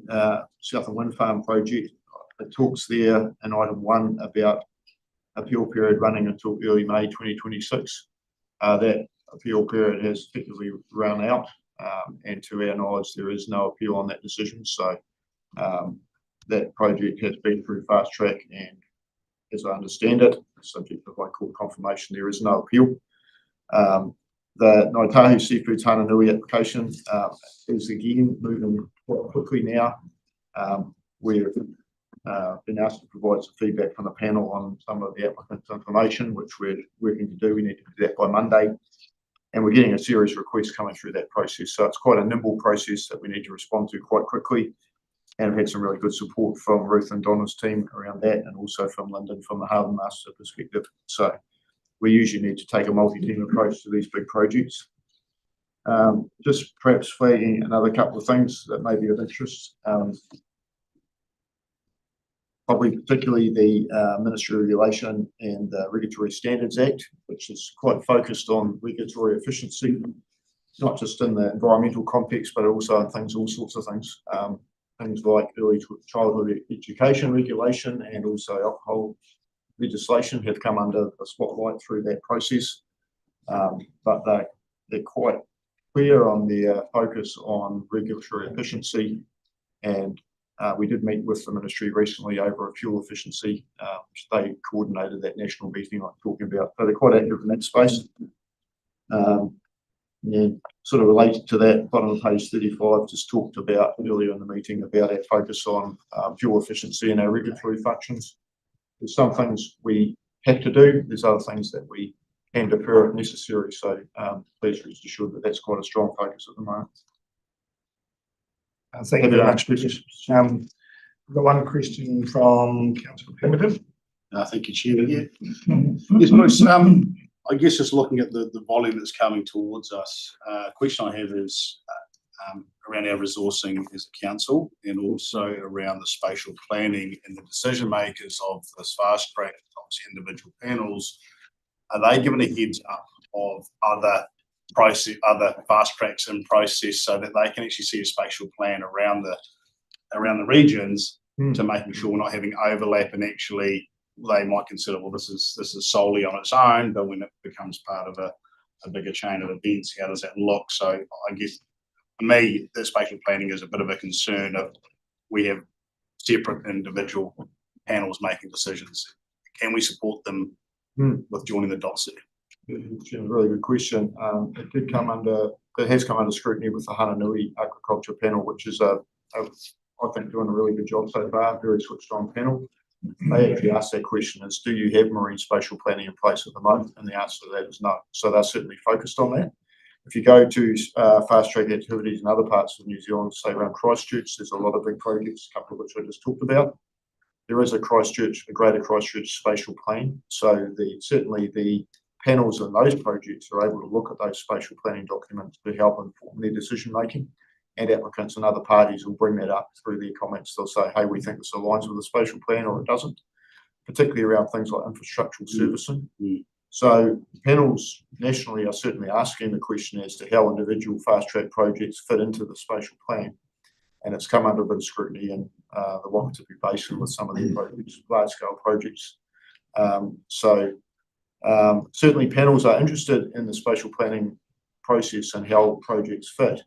Southern Wind Farm project. It talks there in item 1 about appeal period running until early May 2026. That appeal period has effectively run out, and to our knowledge, there is no appeal on that decision. So that project has been through fast track, and as I understand it, subject to High Court confirmation, there is no appeal. The Ngāi Tahu Seafood Tānanui application is again moving quite quickly now. We've been asked to provide some feedback from the panel on some of the applicant's information, which we're working to do. We need to do that by Monday. And we're getting a series of requests coming through that process. So it's quite a nimble process that we need to respond to quite quickly. And we've had some really good support from Ruth and Donna's team around that, and also from Lyndon from the Harbour Master perspective. So we usually need to take a multi-team approach to these big projects. Just perhaps flagging another couple of things that may be of interest. Probably particularly the Ministry of Regulation and the Regulatory Standards Act, which is quite focused on regulatory efficiency, not just in the environmental context, but also in all sorts of things. Things like early childhood education regulation and also alcohol legislation have come under the spotlight through that process. But they're quite clear on their focus on regulatory efficiency, and we did meet with the ministry recently over fuel efficiency, which they coordinated that national meeting I'm talking about. So they're quite active in that space. And sort of related to that, bottom of page 35, just talked about earlier in the meeting about our focus on fuel efficiency and our regulatory functions. There's some things we have to do. There's other things that we can defer if necessary. So please rest assured that that's quite a strong focus at the moment. Thank you very much, Bruce. We've got one question from Councillor Pemberton. Thank you, Chair. Yes, Bruce, I guess just looking at the volume that's coming towards us, question I have is around our resourcing as a council, and also around the spatial planning and the decision makers of this fast track, obviously individual panels. Are they given a heads up of other fast tracks in process so that they can actually see a spatial plan around the regions to making sure we're not having overlap, and actually they might consider, well, this is solely on its own, but when it becomes part of a bigger chain of events, how does that look? So I guess for me, the spatial planning is a bit of a concern of we have separate individual panels making decisions. Can we support them with joining the dots there? It's a really good question. It has come under scrutiny with the Hananui Agriculture Panel, which is I think doing a really good job so far, very switched on panel. They actually asked that question is, do you have marine spatial planning in place at the moment? And the answer to that is no. So they're certainly focused on that. If you go to fast track activities in other parts of New Zealand, say around Christchurch, there's a lot of big projects, a couple of which I just talked about. There is a greater Christchurch spatial plan. So certainly the panels in those projects are able to look at those spatial planning documents to help inform their decision making. And applicants and other parties will bring that up through their comments. They'll say, hey, we think this aligns with the spatial plan or it doesn't, particularly around things like infrastructural servicing. So panels nationally are certainly asking the question as to how individual fast track projects fit into the spatial plan. And it's come under a bit of scrutiny in the Wakatipu Basin with some of their projects, large scale projects. Certainly panels are interested in the spatial planning process and how projects fit.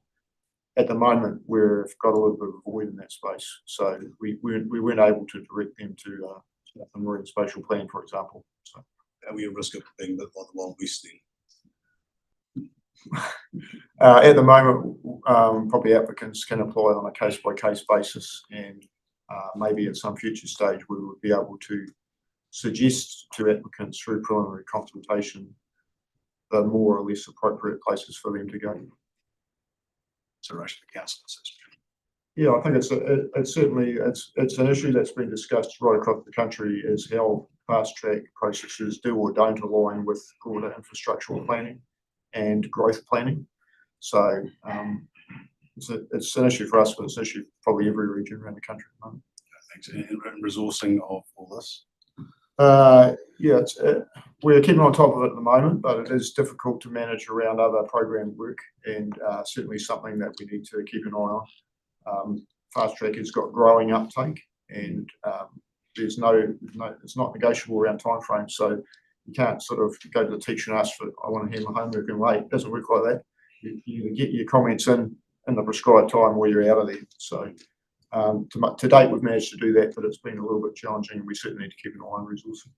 At the moment, we've got a little bit of a void in that space. So we weren't able to direct them to the marine spatial plan, for example. So Are we at risk of being a bit like the Wild West then? at the moment, probably applicants can apply on a case-by-case basis, and maybe at some future stage we would be able to suggest to applicants through preliminary consultation the more or less appropriate places for them to go. Consideration for council decision. Yeah, I think it's certainly an issue that's been discussed right across the country, is how fast track processes do or don't align with broader infrastructural planning and growth planning. So it's an issue for us, but it's an issue for probably every region around the country at the moment. Thanks. And resourcing of all this. We're keeping on top of it at the moment, but it is difficult to manage around other program work, and certainly something that we need to keep an eye on. Fast track has got growing uptake, and it's not negotiable around timeframes. So you can't sort of go to the teacher and ask for, I want to hear my homework in late. It doesn't work like that. You get your comments in the prescribed time or you're out of there. So to date, we've managed to do that, but it's been a little bit challenging, and we certainly need to keep an eye on resourcing.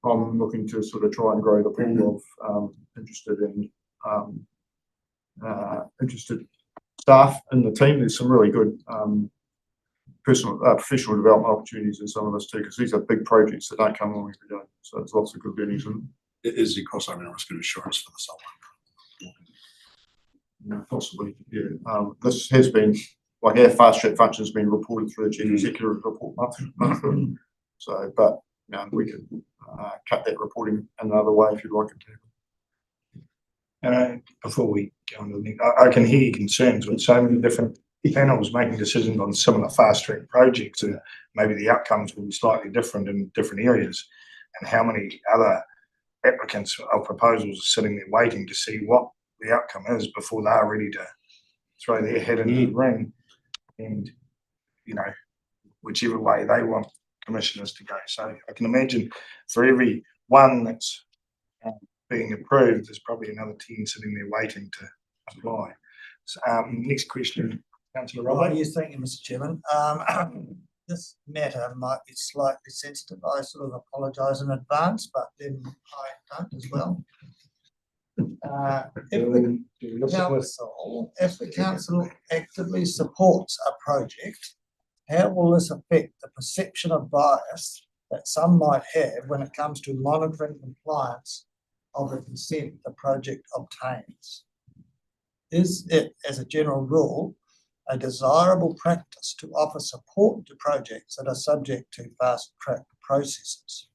I'm looking to sort of try and grow the pool of interested staff in the team. There's some really good professional development opportunities in some of this too, because these are big projects that don't come along every day. So there's lots of good learnings in them. Is the crossover and risk of insurance for the salt? No, possibly, yeah. This has been, like our fast track function has been reported through the chief executive report monthly. So, but we can cut that reporting another way if you'd like it to. And before we go on to the next, I can hear your concerns with so many different panels making decisions on similar fast track projects, and maybe the outcomes will be slightly different in different areas, and how many other applicants or proposals are sitting there waiting to see what the outcome is before they're ready to throw their head into the ring, and whichever way they want commissioners to go. So I can imagine for every one that's being approved, there's probably another 10 sitting there waiting to apply. So, next question, Councillor Roberts. Yes, thank you, Mr. Chairman. This matter might be slightly sensitive. I sort of apologise in advance, but then I don't as well. If the council actively supports a project, how will this affect the perception of bias that some might have when it comes to monitoring compliance of the consent the project obtains? Is it, as a general rule, a desirable practice to offer support to projects that are subject to fast track processes?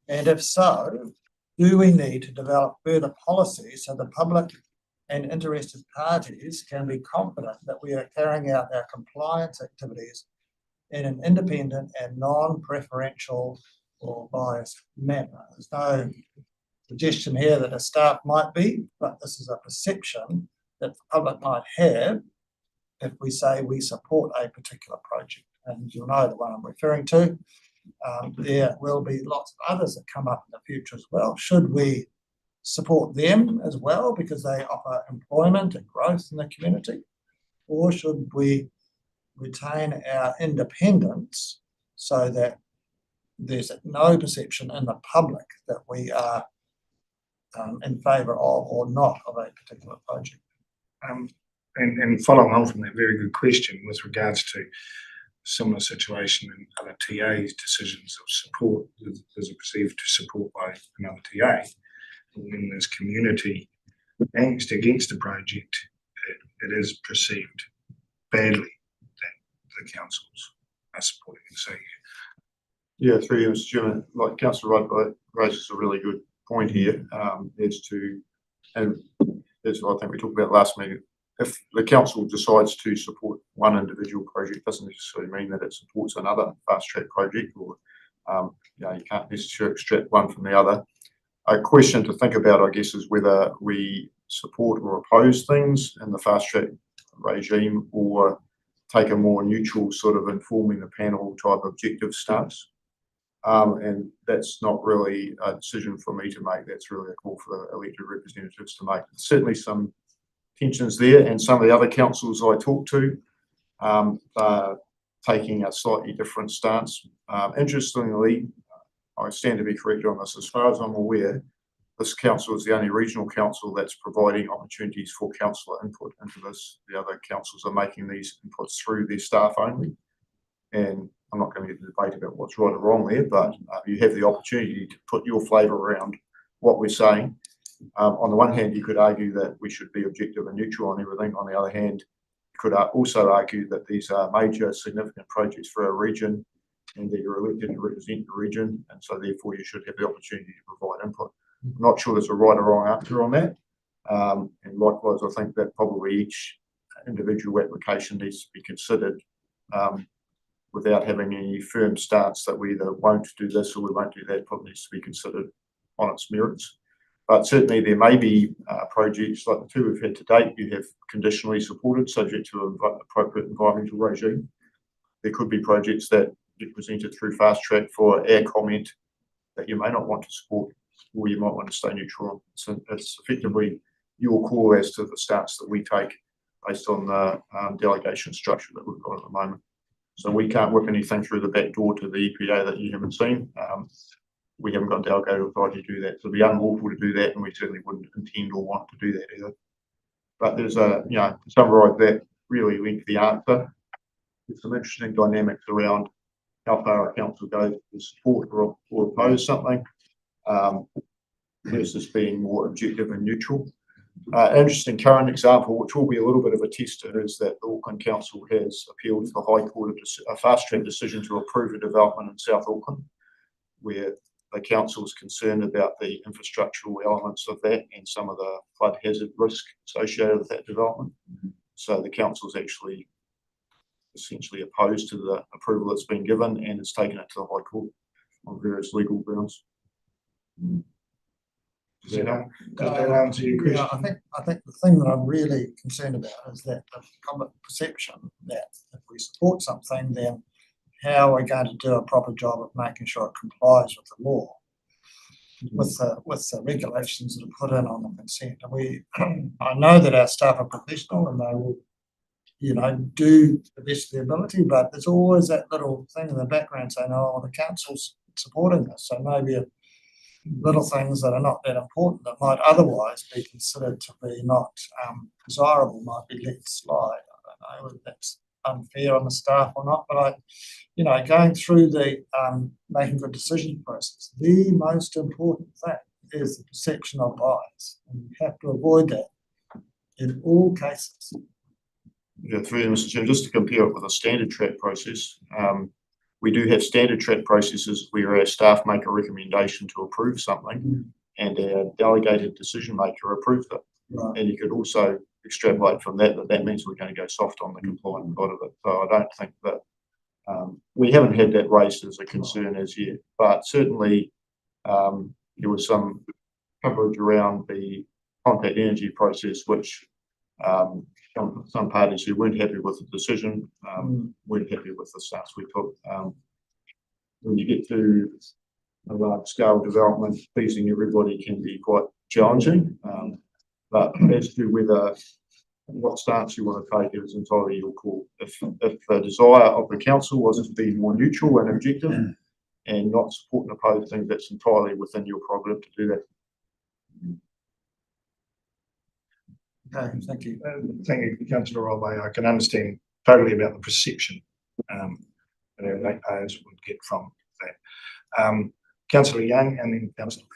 And if so, do we need to develop further policies so the public and interested parties can be confident that we are carrying out our compliance activities in an independent and non-preferential or biased manner? There's no suggestion here that a staff might be, but this is a perception that the public might have if we say we support a particular project. And you'll know the one I'm referring to. There will be lots of others that come up in the future as well. Should we support them as well because they offer employment and growth in the community? Or should we retain our independence so that there's no perception in the public that we are in favour of or not of a particular project. And following on from that, very good question with regards to similar situation in other TA's decisions of support. There's a perceived support by another TA. When there's community angst against the project, it is perceived badly that the councils are supporting it. So Yeah, through you, Mr. Chairman, like Councillor Wright raises a really good point here, as to, and as I think we talked about last meeting, if the council decides to support one individual project, doesn't necessarily mean that it supports another fast track project, or you can't necessarily extract one from the other. A question to think about, I guess, is whether we support or oppose things in the fast track regime, or take a more neutral sort of informing the panel type objective stance. And that's not really a decision for me to make. That's really a call for the elected representatives to make. Certainly some tensions there, and some of the other councils I talk to are taking a slightly different stance. Interestingly, I stand to be corrected on this. As far as I'm aware, this council is the only regional council that's providing opportunities for councillor input into this. The other councils are making these inputs through their staff only. And I'm not going to get into debate about what's right or wrong there, but you have the opportunity to put your flavour around what we're saying. On the one hand, you could argue that we should be objective and neutral on everything. On the other hand, you could also argue that these are major significant projects for our region, and that you're elected to represent the region, and so therefore you should have the opportunity to provide input. I'm not sure there's a right or wrong answer on that. And likewise, I think that probably each individual application needs to be considered without having any firm stance that we either won't do this or we won't do that. Probably needs to be considered on its merits. But certainly there may be projects like the two we've had to date, you have conditionally supported, subject to an appropriate environmental regime. There could be projects that get presented through fast track for our comment that you may not want to support, or you might want to stay neutral on. So it's effectively your call as to the stance that we take based on the delegation structure that we've got at the moment. So we can't whip anything through the back door to the EPA that you haven't seen. We haven't got delegated authority to do that. So it'd be unlawful to do that, and we certainly wouldn't intend or want to do that either. But there's to summarise that really lengthy answer, there's some interesting dynamics around how far a council goes to support or oppose something versus being more objective and neutral. Interesting current example, which will be a little bit of a tester, is that the Auckland Council has appealed to the High Court a fast track decision to approve a development in South Auckland, where the council is concerned about the infrastructural elements of that and some of the flood hazard risk associated with that development. So the council is actually essentially opposed to the approval that's been given, and it's taken it to the High Court on various legal grounds. does that answer your question? Yeah, I think the thing that I'm really concerned about is that the public perception that if we support something, then how are we going to do a proper job of making sure it complies with the law, with the regulations that are put in on the consent. And I know that our staff are professional and they will, do the best of their ability, but there's always that little thing in the background saying, oh, the council's supporting this. So maybe little things that are not that important that might otherwise be considered to be not desirable might be let slide. I don't know if that's unfair on the staff or not, but going through the making good decision process, the most important thing is the perception of bias, and you have to avoid that in all cases. Yeah, through you, Mr. Chair, just to compare it with a standard track process, we do have standard track processes where our staff make a recommendation to approve something and our delegated decision maker approves it. Right. And you could also extrapolate from that that means we're going to go soft on the compliant side of it. So I don't think that we haven't had that raised as a concern as yet, but certainly there was some coverage around the Contact Energy process, which some parties who weren't happy with the decision weren't happy with the stance we took. When you get to a large scale development, pleasing everybody can be quite challenging. But as to whether what stance you want to take is entirely your call. If the desire of the council was to be more neutral and objective and not support and oppose things, that's entirely within your prerogative to do that. Okay, thank you. Thank you, councillor Rolway. I can understand totally about the perception that our ratepayers would get from that. Councillor Young and then councillor.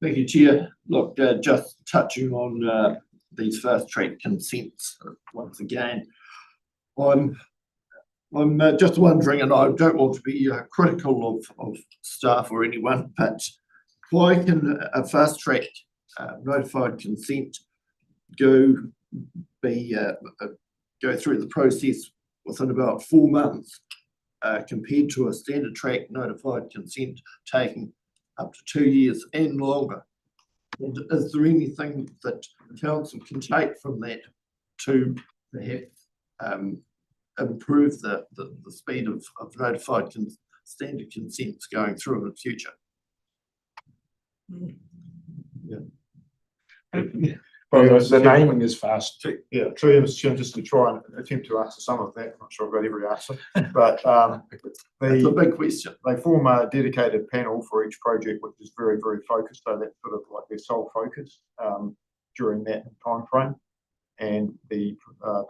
Thank you, Chair. Look, just touching on these fast track consents once again. I'm just wondering, and I don't want to be critical of staff or anyone, but why can a fast track notified consent go through the process within about 4 months compared to a standard track notified consent taking up to 2 years and longer? And is there anything that council can take from that to perhaps improve the speed of notified standard consents going through in the future? Well, the naming is fast. Yeah, through you, Mr. Chairman, just to try and attempt to answer some of that. I'm not sure I've got every answer, but It's a big question. they form a dedicated panel for each project, which is very, very focused. So that's sort of like their sole focus during that time frame. And the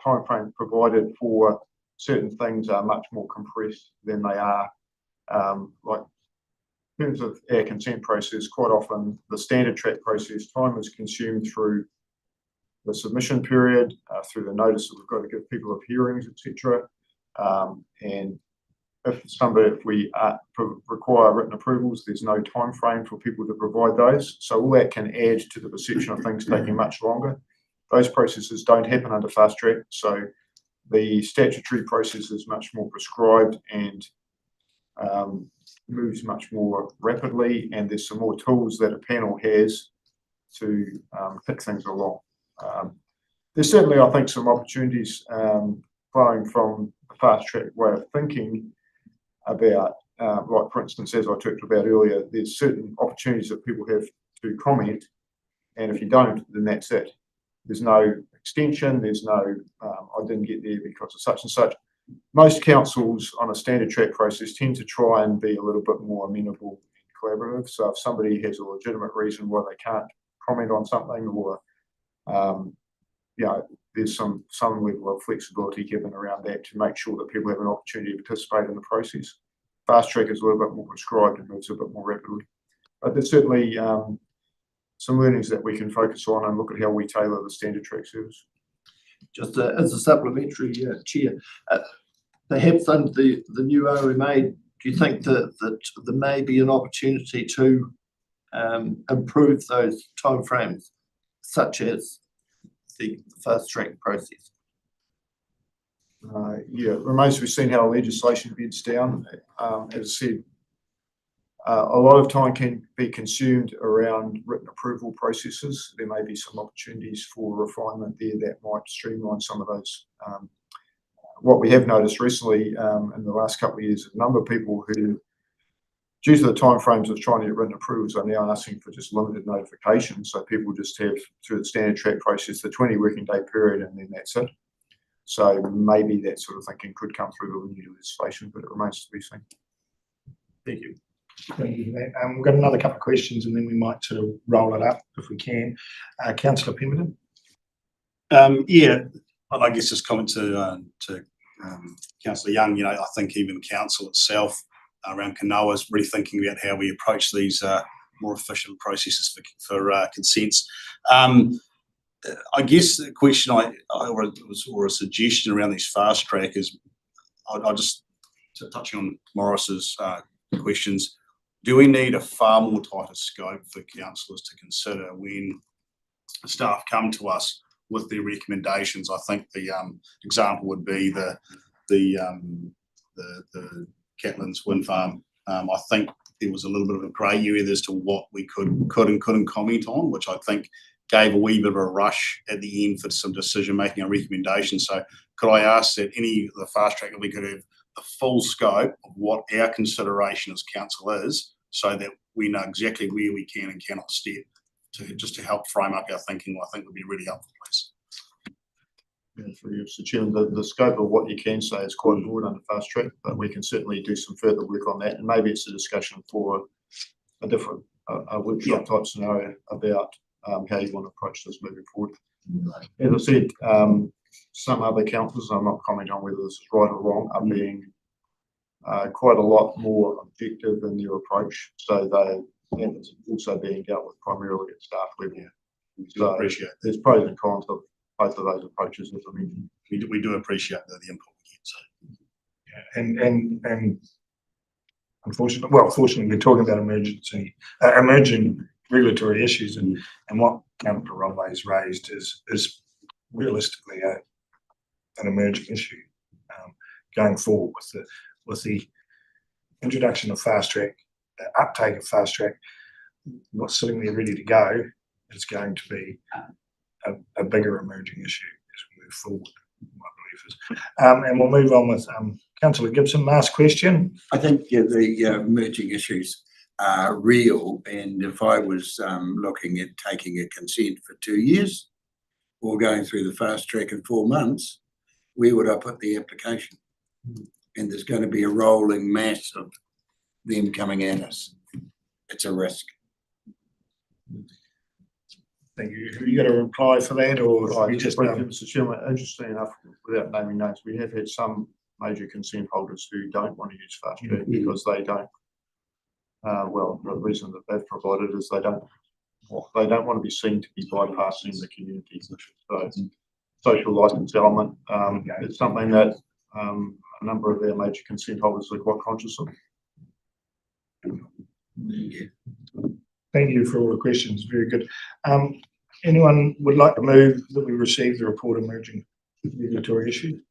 time frame provided for certain things are much more compressed than they are. Like in terms of our consent process, quite often the standard track process time is consumed through the submission period, through the notice that we've got to give people of hearings, etc. And if we require written approvals, there's no time frame for people to provide those. So all that can add to the perception of things taking much longer. Those processes don't happen under fast track. So the statutory process is much more prescribed and moves much more rapidly. And there's some more tools that a panel has to pick things along. There's certainly, I think, some opportunities flowing from the fast track way of thinking about, like for instance, as I talked about earlier, there's certain opportunities that people have to comment, and if you don't, then that's it. There's no extension, there's no, I didn't get there because of such and such. Most councils on a standard track process tend to try and be a little bit more amenable and collaborative. So if somebody has a legitimate reason why they can't comment on something, or there's some level of flexibility given around that to make sure that people have an opportunity to participate in the process. Fast track is a little bit more prescribed and moves a bit more rapidly. But there's certainly some learnings that we can focus on and look at how we tailor the standard track service. Just as a supplementary, Chair, perhaps under the new OMA, do you think that there may be an opportunity to improve those timeframes, such as the fast track process? It remains to be seen how legislation beds down. As I said, a lot of time can be consumed around written approval processes. There may be some opportunities for refinement there that might streamline some of those. What we have noticed recently in the last couple of years, a number of people who, due to the timeframes of trying to get written approvals, are now asking for just limited notification. So people just have, through the standard track process, the 20 working day period, and then that's it. So maybe that sort of thinking could come through the new legislation, but it remains to be seen. Thank you. Thank you for that. We've got another couple of questions and then we might sort of roll it up if we can. Councillor Pemberton. I guess just comment to Councillor Young, I think even council itself around Kanoa is really thinking about how we approach these more efficient processes for consents. I guess the question or a suggestion around these fast track is, I just touching on Morris's questions, do we need a far more tighter scope for councillors to consider when staff come to us with their recommendations? I think the example would be the Catlins wind farm. I think there was a little bit of a grey area as to what we could and couldn't comment on, which I think gave a wee bit of a rush at the end for some decision making and recommendations. So could I ask that any of the fast track that we could have the full scope of what our consideration as council is, so that we know exactly where we can and cannot step, to help frame up our thinking? I think would be really helpful, please. Through you, Mr. Chairman, the scope of what you can say is quite broad under fast track, but we can certainly do some further work on that, and maybe it's a discussion for a different, a workshop type scenario about how you want to approach this moving forward. As I said, some other councils, I'm not commenting on whether this is right or wrong, are being quite a lot more objective in their approach, so and it's also being dealt with primarily at staff level. We do appreciate that. There's pros and cons of both of those approaches, as I mentioned. We do appreciate the input we get, so. And fortunately, we're talking about emerging regulatory issues, and what Councillor Rodway has raised is realistically an emerging issue going forward with the introduction of fast track, the uptake of fast track. What's sitting there ready to go is going to be a bigger emerging issue as we move forward, my belief is. And we'll move on with Councillor Gibson. Last question. I think the emerging issues are real, and if I was looking at taking a consent for 2 years or going through the fast track in 4 months, where would I put the application? And there's going to be a rolling mass of them coming at us. It's a risk. Thank you. Have you got a reply for that, or you just Mr. Chairman, interesting enough, without naming names, we have had some major consent holders who don't want to use fast track because they don't. Well, the reason that they've provided is they don't want to be seen to be bypassing the community. So social license element is something that a number of our major consent holders are quite conscious of. Thank you for all the questions. Very good. Anyone would like to move that we receive the report of emerging regulatory issues?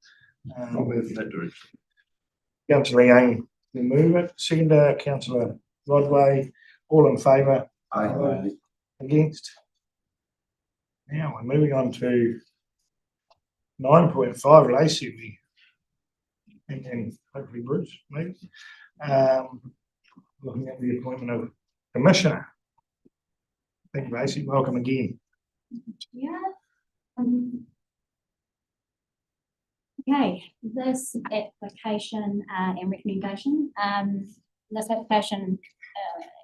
I'll move in that direction. Councillor Young will move it. Seconder, Councillor Rodway. All in favour? Aye. Against? Now we're moving on to 9.5, Lacey, and hopefully Bruce, maybe. Looking at the appointment of Commissioner. Thank you, Lacey. Welcome again. Yeah. Okay, this application and recommendation, this application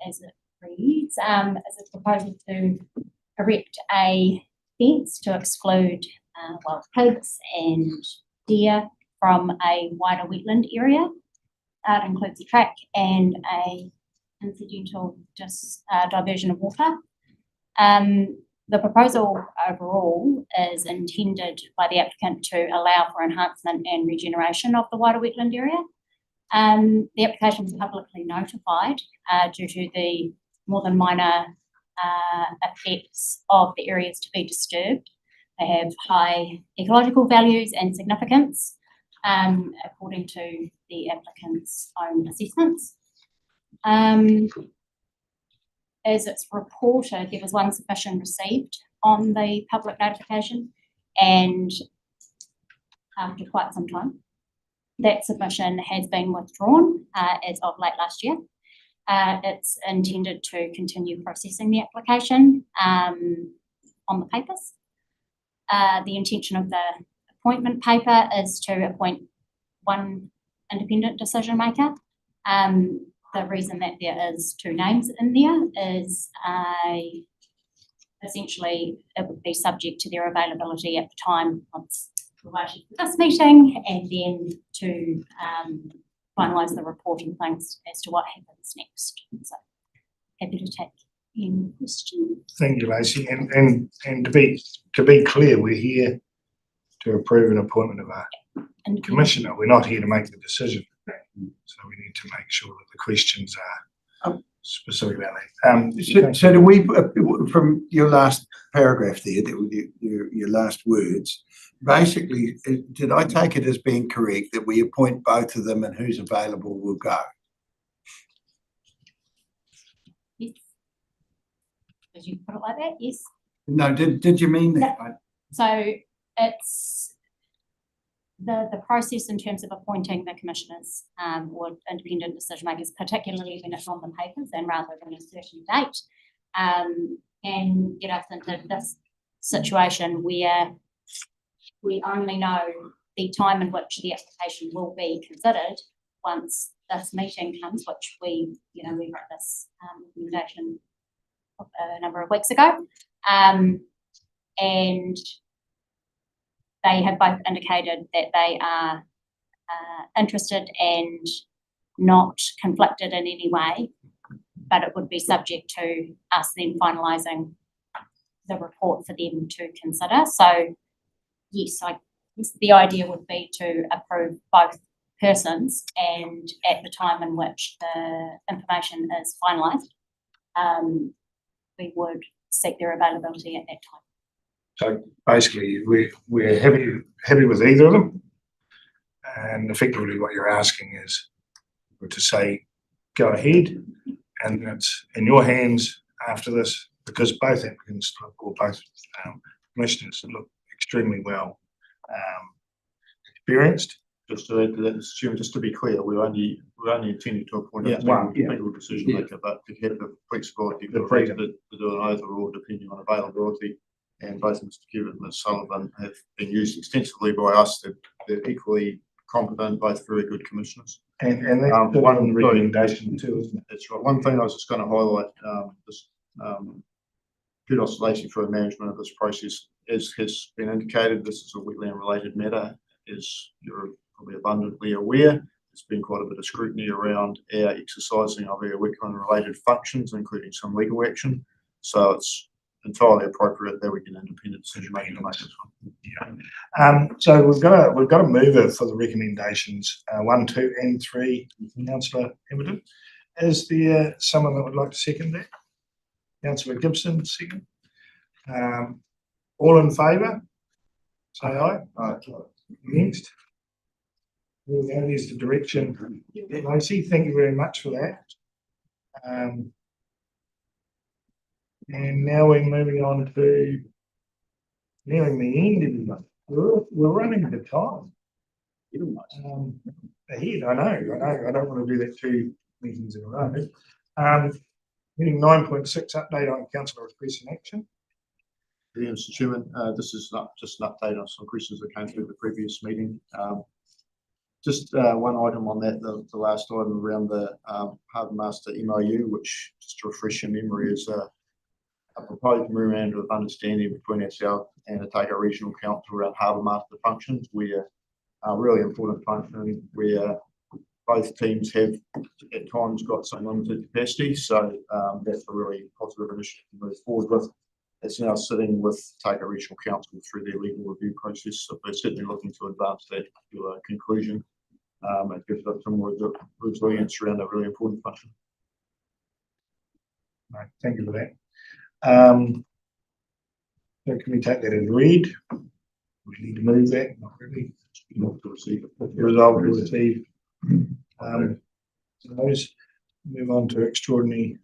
as it reads, is a proposal to erect a fence to exclude wild pigs and deer from a wider wetland area. It includes a track and a incidental diversion of water. The proposal overall is intended by the applicant to allow for enhancement and regeneration of the wider wetland area. The application was publicly notified due to the more than minor effects of the areas to be disturbed. They have high ecological values and significance, according to the applicant's own assessments. As it's reported, there was one submission received on the public notification, and after quite some time, that submission has been withdrawn as of late last year. It's intended to continue processing the application on the papers. The intention of the appointment paper is to appoint one independent decision maker. The reason that there is 2 names in there is essentially it would be subject to their availability at the time once provided for this meeting, and then to finalise the report and things as to what happens next. So happy to take any questions. Thank you, Lacey. And to be clear, we're here to approve an appointment of a commissioner. We're not here to make the decision. So we need to make sure that the questions are specific about that. So do we, from your last paragraph there, your last words, basically, did I take it as being correct that we appoint both of them and who's available will go? Yes. Did you put it like that? Yes. No, did you mean that? So it's the process in terms of appointing the commissioners or independent decision makers, particularly when it's on the papers and rather than a certain date, can get us into this situation where we only know the time in which the application will be considered once this meeting comes, which we wrote this recommendation a number of weeks ago. And they have both indicated that they are interested and not conflicted in any way, but it would be subject to us then finalising the report for them to consider. So yes, I guess the idea would be to approve both persons, and at the time in which the information is finalised, we would seek their availability at that time. So basically, we're happy with either of them. And effectively what you're asking is to say, go ahead, and it's in your hands after this, because both applicants or both commissioners look extremely well experienced. Just to add to that, Mr. Chairman, just to be clear, we're only intending to appoint a one, single decision maker, but to have the flexibility The to freedom. do an either or depending on availability. And both Mr. Cubitt and Ms. Sullivan have been used extensively by us. They're equally competent, both very good commissioners. And that's one recommendation too, isn't it? That's right. One thing I was just going to highlight, kudos to Lacey for the management of this process. As has been indicated, this is a wetland related matter. As you're probably abundantly aware, there's been quite a bit of scrutiny around our exercising of our wetland related functions, including some legal action. So it's entirely appropriate that we get independent decision making to make this one. So we've got a mover for the recommendations 1, 2, and 3. Councillor Everton, is there someone that would like to second that? Councillor Gibson, second. All in favour? Say aye. Against? There we go. There's the direction. Lacey, thank you very much for that. And now we're moving on to nearing the end, everybody. We're running out of time. Ahead, I know. I don't want to do that 2 meetings in a row. Meeting 9.6, update on council requests and action. Yeah, Mr. Chairman, this is not just an update on some questions that came through the previous meeting. Just one item on that, the last item around the Harbour Master MOU, which, just to refresh your memory, is a proposed memorandum of understanding between ourselves and the Otago Regional Council around Harbour Master functions, where a really important function where both teams have at times got some limited capacity. So that's a really positive initiative to move forward with. It's now sitting with Otago Regional Council through their legal review process. So we're certainly looking to advance that to a conclusion. It gives us some more resilience around a really important function. Right, thank you for that. So can we take that as read? We need to move that, not really. Not to receive it. Resolve to receive. So those move on to extraordinary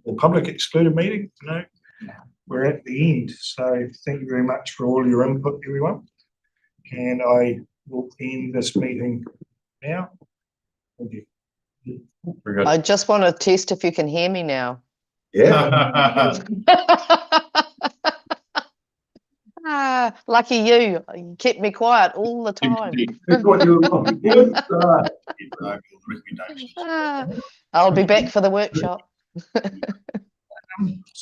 or public excluded meeting. No, we're at the end. So thank you very much for all your input, everyone. And I will end this meeting now. Thank you. I just want to test if you can hear me now. Yeah. Lucky you. You kept me quiet all the time. I'll be back for the workshop.